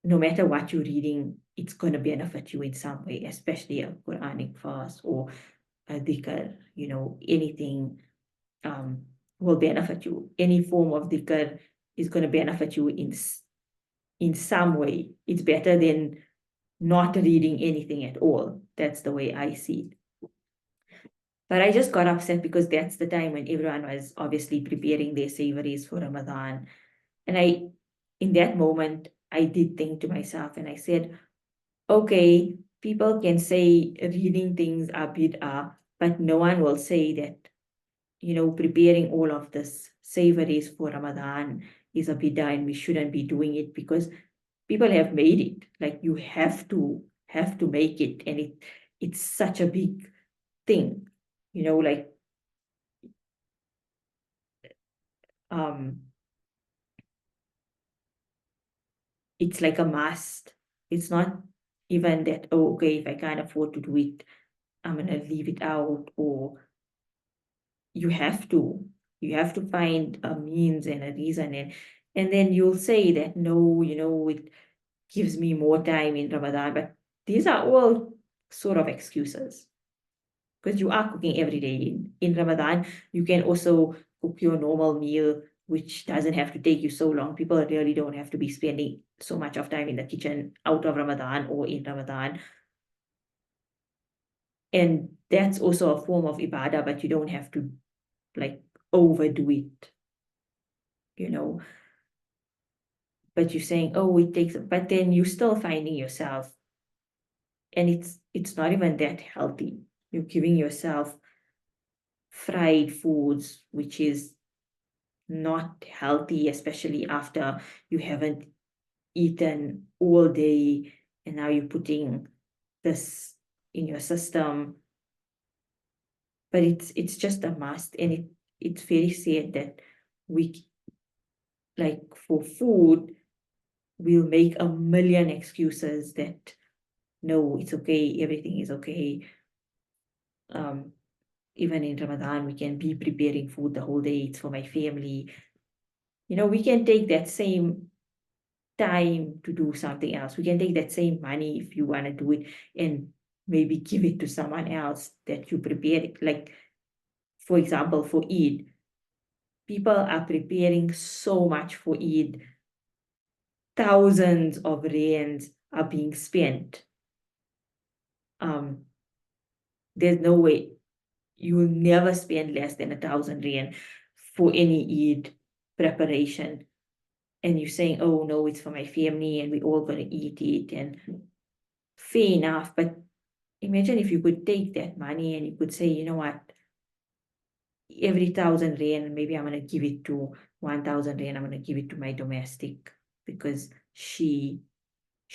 no matter what you're reading, it's going to benefit you in some way, especially a Quranic verse or a dhikr, you know, anything will benefit you. Any form of dhikr is going to benefit you in some way. It's better than not reading anything at all. That's the way I see it. But I just got upset because that's the time when everyone was obviously preparing their savories for Ramadan. And in that moment, I did think to myself, and I said, okay, people can say reading things are bid'ah, but no one will say that, you know, preparing all of this savories for Ramadan is a bid'ah and we shouldn't be doing it, because people have made it. Like, you have to make it, and it's such a big thing, you know, like it's like a must. It's not even that, oh, okay, if I can't afford to do it, I'm gonna leave it out. Or you have to find a means and a reason, and then you'll say that, no, you know, it gives me more time in Ramadan. But these are all sort of excuses, because you are cooking every day. In Ramadan, you can also cook your normal meal, which doesn't have to take you so long. People really don't have to be spending so much of time in the kitchen out of Ramadan or in Ramadan. And that's also a form of ibadah, but you don't have to like overdo it, you know. But you're saying, oh, it takes, but then you're still finding yourself, and it's not even that healthy. You're giving yourself fried foods, which is not healthy, especially after you haven't eaten all day, and now you're putting this in your system. But it's just a must, and it's very sad that we, like, for food, we'll make a million excuses that, no, it's okay, everything is okay. Even in Ramadan, we can be preparing food the whole day. It's for my family. You know, we can take that same time to do something else. We can take that same money, if you want to do it, and maybe give it to someone else that you prepared. Like, for example, for Eid, people are preparing so much for Eid. Thousands of rands are being spent. There's no way. You will never spend less than 1,000 rand for any Eid preparation. And you're saying, oh, no, it's for my family and we're all going to eat it. And fair enough. But imagine if you could take that money and you could say, you know what, every 1,000 rand, maybe I'm going to give it to 1,000 rand, I'm going to give it to my domestic, because she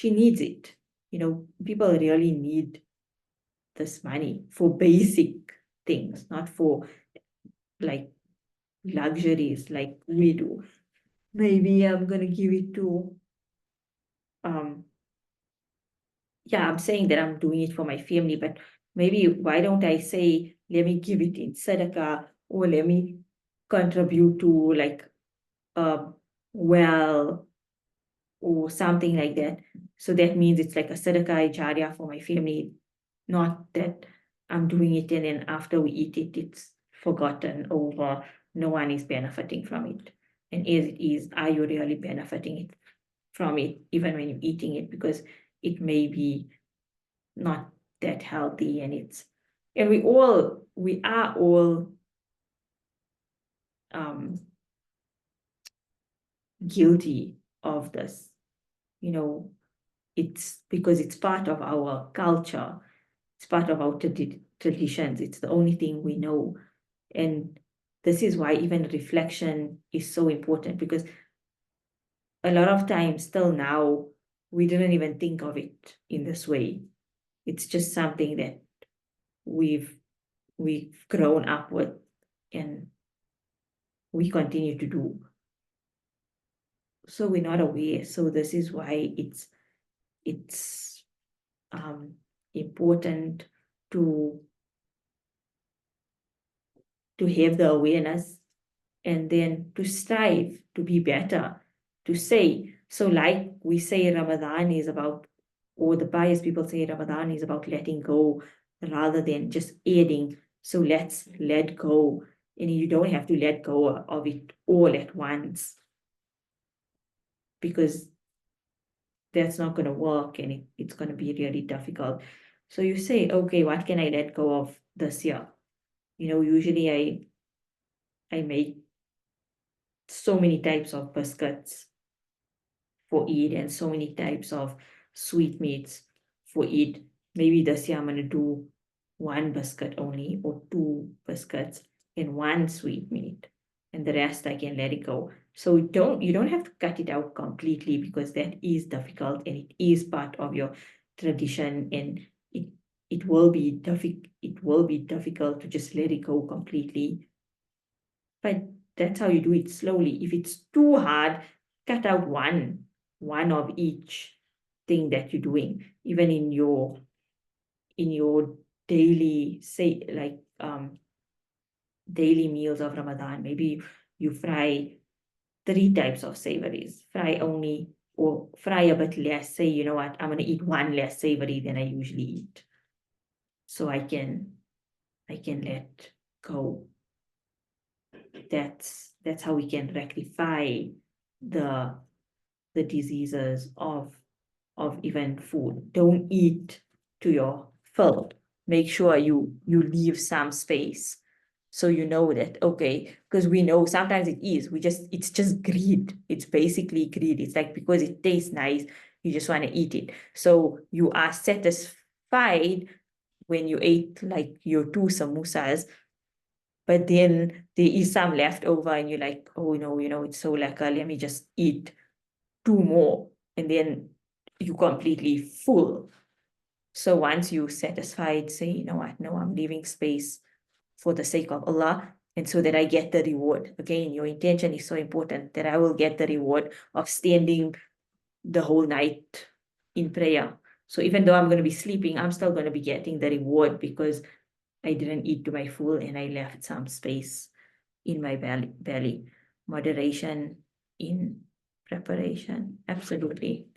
needs it. You know, people really need this money for basic things, not for like luxuries like we do. Maybe I'm gonna give it to yeah, I'm saying that I'm doing it for my family, but maybe why don't I say, let me give it in sadaqah, or let me contribute to like a well or something like that. So that means it's like a sadaqah jariyah for my family, not that I'm doing it and then after we eat it, it's forgotten over. No one is benefiting from it. And as it is, are you really benefiting it from it, even when you're eating it? Because it may be not that healthy and we are all guilty of this, you know, it's because it's part of our culture, it's part of our traditions, it's the only thing we know. And this is why even reflection is so important, because a lot of times still now we didn't even think of it in this way. It's just something that we've grown up with and we continue to do. So we're not aware. So this is why it's important to have the awareness and then to strive to be better, to say. So like we say Ramadan is about, or the pious people say Ramadan is about letting go rather than just adding. So let's let go. And you don't have to let go of it all at once, because that's not going to work and it's going to be really difficult. So you say, okay, what can I let go of this year? You know, usually I make so many types of biscuits for Eid and so many types of sweetmeats for Eid. Maybe this year I'm going to do 1 biscuit only or 2 biscuits and 1 sweetmeat, and the rest I can let it go. So you don't have to cut it out completely, because that is difficult and it is part of your tradition, and it will be difficult to just let it go completely. But that's how you do it slowly. If it's too hard, cut out one of each thing that you're doing, even in your daily, say like daily meals of Ramadan. Maybe you fry 3 types of savories, fry only, or fry a bit less. Say, you know what, I'm going to eat 1 less savory than I usually eat, so I can let go. That's how we can rectify the diseases of even food. Don't eat to your fill. Make sure you leave some space, so you know that, okay, because we know sometimes it's just greed. It's basically greed. It's like, because it tastes nice, you just want to eat it. So you are satisfied when you ate like your 2 samosas, but then there is some left over and you're like, oh no, you know, it's so lekker, let me just eat 2 more, and then you're completely full. So once you satisfied, say, you know what, no, I'm leaving space for the sake of Allah, and so that I get the reward. Again, your intention is so important, that I will get the reward of standing the whole night in prayer. So even though I'm going to be sleeping, I'm still going to be getting the reward, because I didn't eat to my full and I left some space in my belly. Moderation in preparation. Absolutely.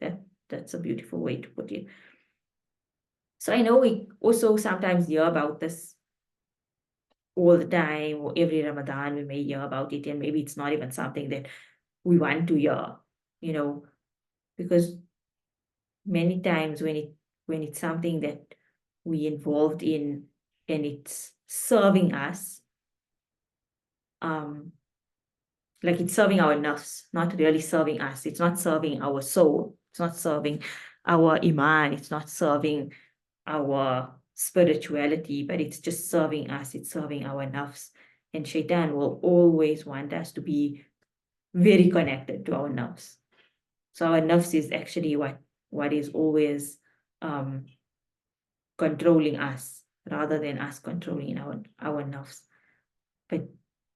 That's a beautiful way to put it. So I know we also sometimes hear about this all the time, or every Ramadan we may hear about it, and maybe it's not even something that we want to hear, you know, because many times when it's something that we involved in and it's serving us, like it's serving our nafs, not really serving us. It's not serving our soul. It's not serving our iman. It's not serving our spirituality, but it's just serving us. It's serving our nafs. And shaitan will always want us to be very connected to our nafs. So our nafs is actually what is always controlling us, rather than us controlling our nafs. But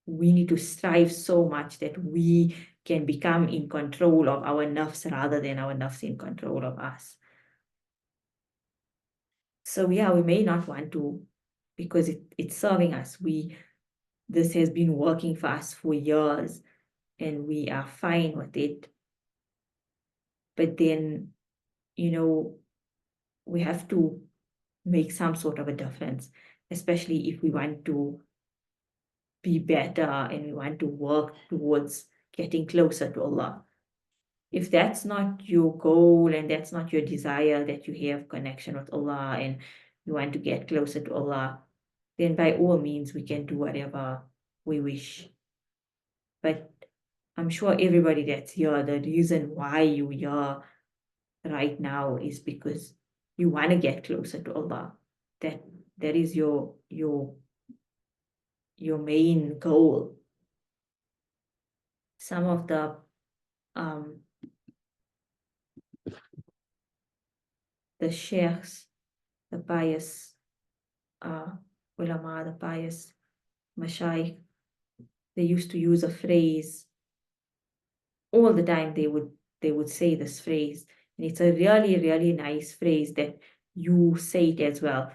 we need to strive so much that we can become in control of our nafs rather than our nafs in control of us. So yeah, we may not want to, because it's serving us. this has been working for us for years and we are fine with it. But then, you know, we have to make some sort of a difference, especially if we want to be better and we want to work towards getting closer to Allah. If that's not your goal and that's not your desire, that you have connection with Allah and you want to get closer to Allah, then by all means we can do whatever we wish. But I'm sure everybody that's here, the reason why you're here right now is because you want to get closer to Allah. That is your main goal. Some of the sheikhs, the pious ulama, the pious mashayikh, they used to use a phrase all the time. They would say this phrase, and it's a really, really nice phrase that you say it as well.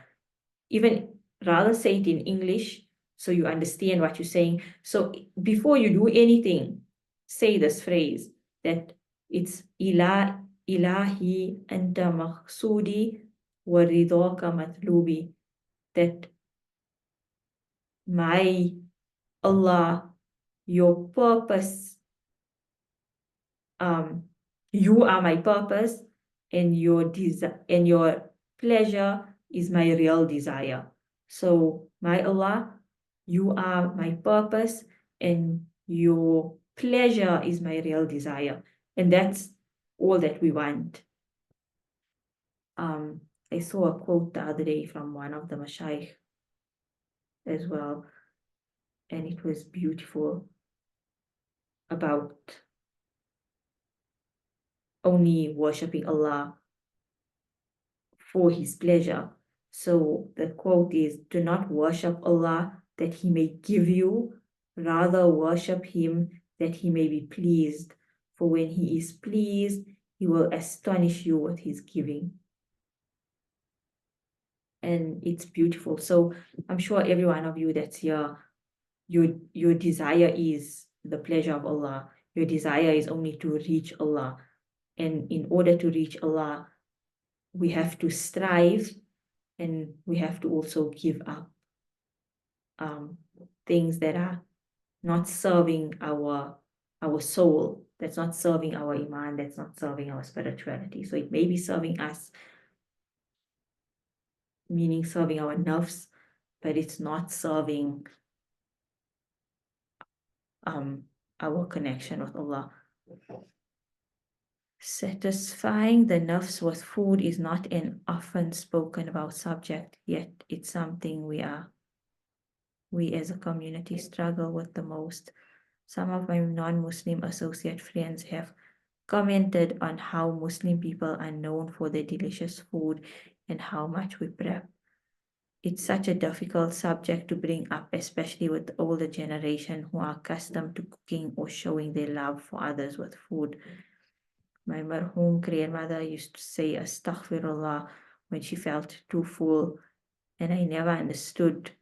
Even rather say it in English so you understand what you're saying. So before you do anything, say this phrase that it's ilahi anta maqsudi wa ridaka matlubi, that my Allah, your purpose, you are my purpose, and your pleasure is my real desire. So my Allah, you are my purpose and your pleasure is my real desire. And that's all that we want. I saw a quote the other day from one of the mashayikh as well, and it was beautiful, about only worshipping Allah for his pleasure. So the quote is, do not worship Allah that he may give you, rather worship him that he may be pleased. For when he is pleased, he will astonish you with his giving. And it's beautiful. So I'm sure every one of you that's here, your desire is the pleasure of Allah. Your desire is only to reach Allah. And in order to reach Allah, we have to strive and we have to also give up things that are not serving our soul, that's not serving our iman, that's not serving our spirituality. So it may be serving us, meaning serving our nafs, but it's not serving our connection with Allah. Satisfying the nafs with food is not an often spoken about subject, yet it's something we as a community struggle with the most. Some of my non-Muslim associate friends have commented on how Muslim people are known for their delicious food and how much we prep. It's such a difficult subject to bring up, especially with the older generation who are accustomed to cooking or showing their love for others with food. My marhoom grandmother used to say astaghfirullah when she felt too full, and I never understood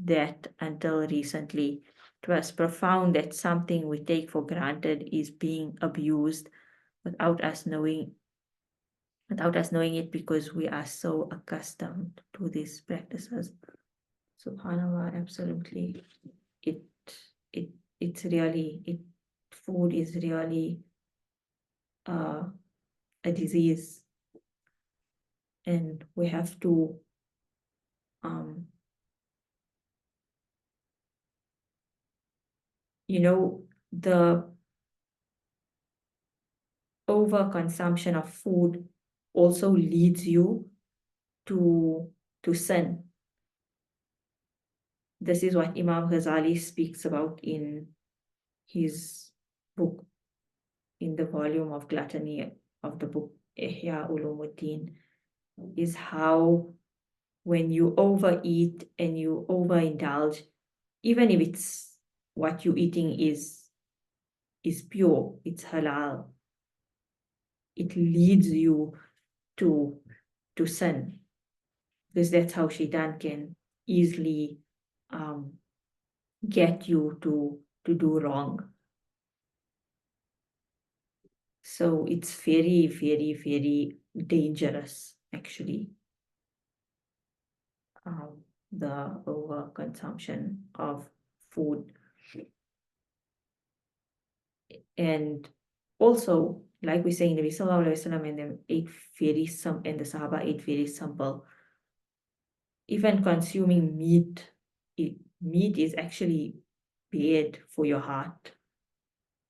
that until recently. It was profound that something we take for granted is being abused without us knowing it, because we are so accustomed to these practices. Subhanallah, absolutely. Food is really a disease, and we have to the overconsumption of food also leads you to sin. This is what Imam Ghazali speaks about in his book, in the volume of gluttony of the book Ihya Ulumuddin, is how when you overeat and you overindulge, even if it's what you're eating is pure, it's halal, it leads you to sin, because that's how shaitan can easily get you to do wrong. So it's very, very, very dangerous, actually, the overconsumption of food. And also, like we say in Nabi Sallallahu Alaihi Wasallam, and them ate and the Sahaba ate very simple. Even consuming meat, meat is actually bad for your heart.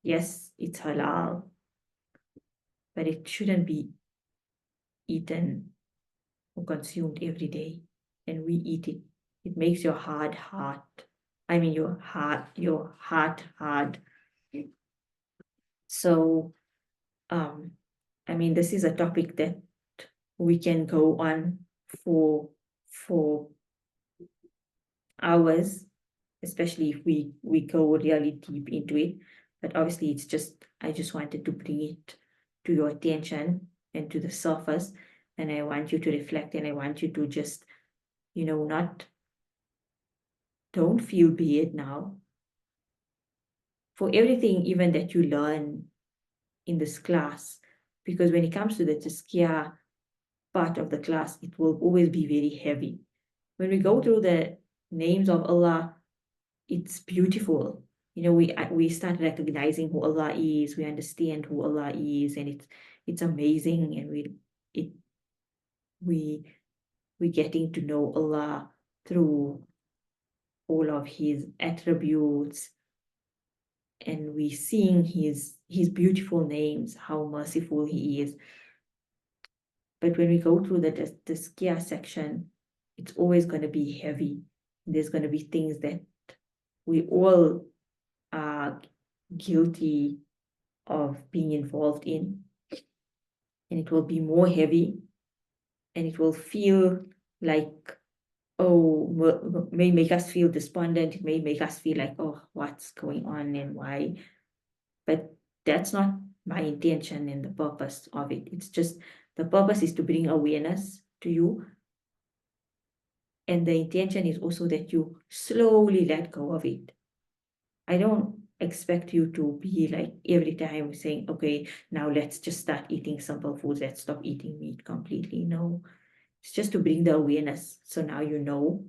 Yes, it's halal, but it shouldn't be eaten or consumed every day. And we eat it. It makes your heart hard. I mean, your heart hard. So, I mean, this is a topic that we can go on for hours, especially if we go really deep into it. But obviously, I just wanted to bring it to your attention and to the surface, and I want you to reflect, and I want you to just, don't feel bad now for everything, even that you learn in this class, because when it comes to the tazkiyah part of the class, it will always be very heavy. When we go through the names of Allah, it's beautiful. We start recognizing who Allah is. We understand who Allah is, and it's amazing. And we getting to know Allah through all of His attributes, and we seeing His beautiful names, how merciful He is. But when we go through the tazkiyah section, it's always going to be heavy. There's going to be things that we all are guilty of being involved in, and it will be more heavy, and it will feel like, may make us feel despondent. It may make us feel like, oh, what's going on and why? But that's not my intention and the purpose of it. It's just the purpose is to bring awareness to you, and the intention is also that you slowly let go of it. I don't expect you to be like every time saying, okay, now let's just start eating simple foods, let's stop eating meat completely. No, it's just to bring the awareness. So now you know,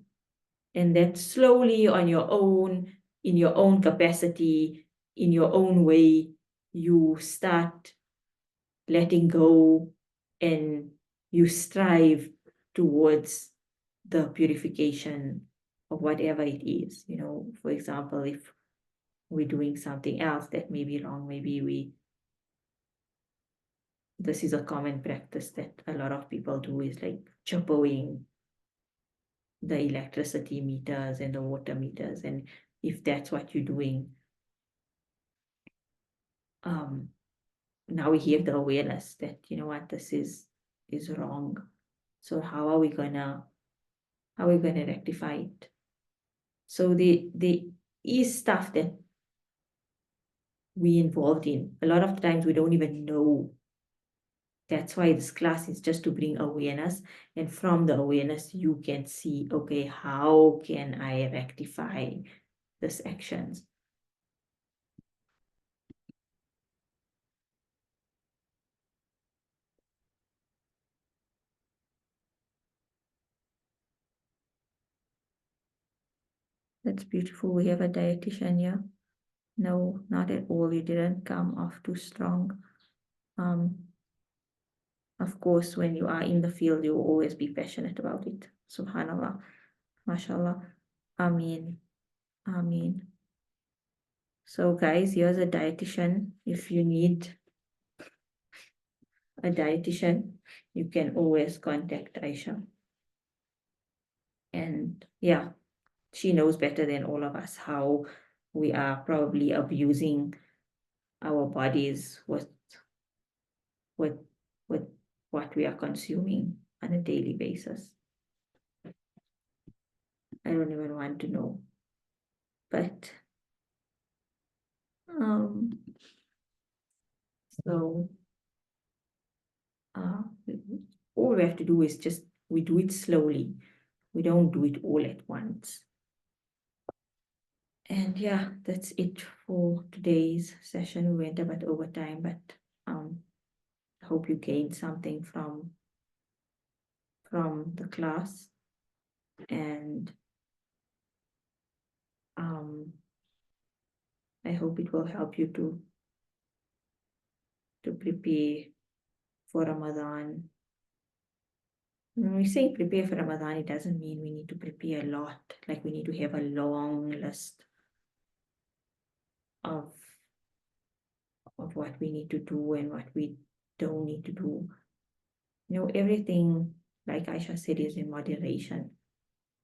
and then slowly on your own, in your own capacity, in your own way, you start letting go, and you strive towards the purification of whatever it is. For example, if we're doing something else that may be wrong, maybe this is a common practice that a lot of people do, is like chippeoing the electricity meters and the water meters. And if that's what you're doing, now we have the awareness that, what, this is wrong. So how are we gonna rectify it? So the is stuff that we involved in. A lot of times we don't even know. That's why this class is just to bring awareness, and from the awareness you can see, okay, how can I rectify these actions? That's beautiful. We have a dietitian here. No, not at all. You didn't come off too strong. Of course, when you are in the field, you will always be passionate about it. Subhanallah. MashaAllah. Ameen. Ameen. So guys, here's a dietitian. If you need a dietitian, you can always contact Aisha. And yeah, she knows better than all of us how we are probably abusing our bodies with what we are consuming on a daily basis. I don't even want to know. But so all we have to do is just, we do it slowly. We don't do it all at once. And yeah, that's it for today's session. We went a bit over time, but I hope you gained something from the class. And I hope it will help you to prepare for Ramadan. When we say prepare for Ramadan, it doesn't mean we need to prepare a lot, like we need to have a long list of what we need to do and what we don't need to do. Everything, like Aisha said, is in moderation.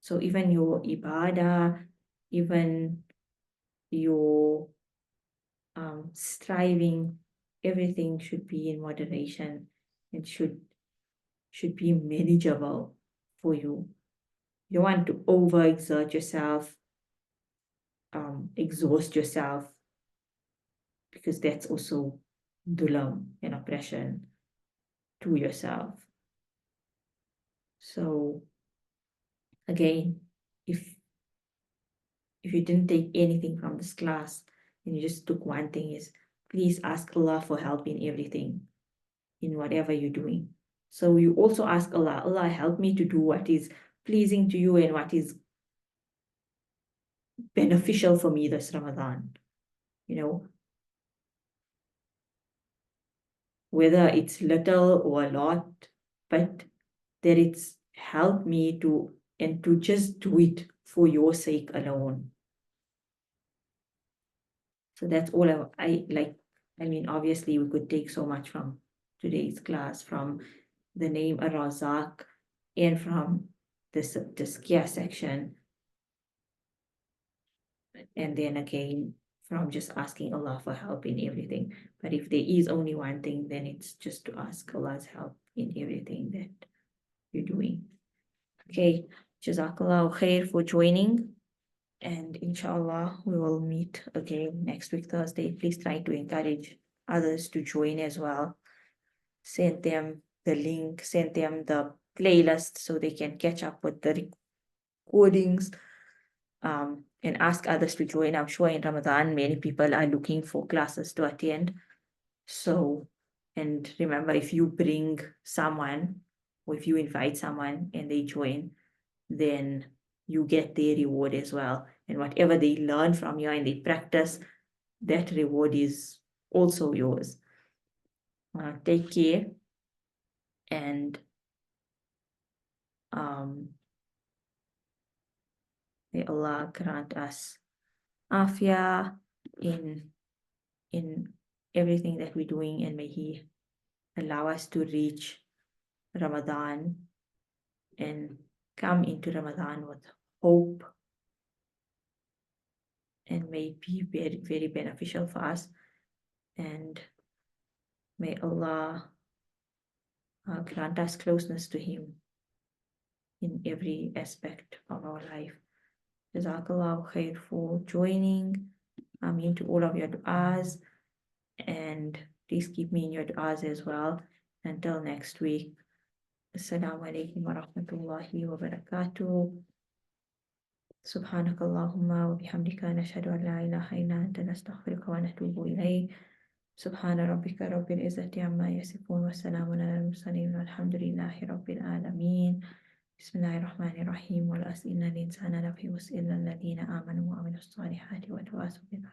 So even your ibadah, even your striving, everything should be in moderation. It should be manageable for you. You don't want to overexert yourself, exhaust yourself, because that's also dhulam and oppression to yourself. So again, if you didn't take anything from this class and you just took one thing, is please ask Allah for help in everything, in whatever you're doing. So you also ask Allah, Allah, help me to do what is pleasing to you and what is beneficial for me this Ramadan. Whether it's little or a lot, but that it's helped me to just do it for your sake alone. So that's all I like. I mean, obviously we could take so much from today's class, from the name Ar-Razaq and from this Tazkiyah section. And then again, from just asking Allah for help in everything. But if there is only one thing, then it's just to ask Allah's help in everything that you're doing. Okay, Jazakallah khair for joining. And inshallah, we will meet again next week, Thursday. Please try to encourage others to join as well. Send them the link, send them the playlist so they can catch up with the recordings. And ask others to join. I'm sure in Ramadan, many people are looking for classes to attend. So, and remember, if you bring someone, or if you invite someone and they join, then you get their reward as well. And whatever they learn from you and they practice, that reward is also yours. Take care, and may Allah grant us afiyah in everything that we're doing, and may He allow us to reach Ramadan and come into Ramadan with hope, and may it be very, very beneficial for us. And may Allah grant us closeness to Him in every aspect of our life. Jazakallah khair for joining. Ameen to all of your du'as, and please keep me in your du'as as well. Until next week. Assalamu alaikum wa rahmatullahi wa barakatuh. سبحانك اللهم وبحمدك نشهد أن لا إله إلا أنت نستغفرك ونتوب إليك. سبحان ربك رب العزة عما يصفون وسلام على المرسلين والحمد لله رب العالمين. بسم الله الرحمن الرحيم. والأصل إن الإنسان لفي خسر إلا الذين آمنوا وعملوا الصالحات وتواصوا بالحق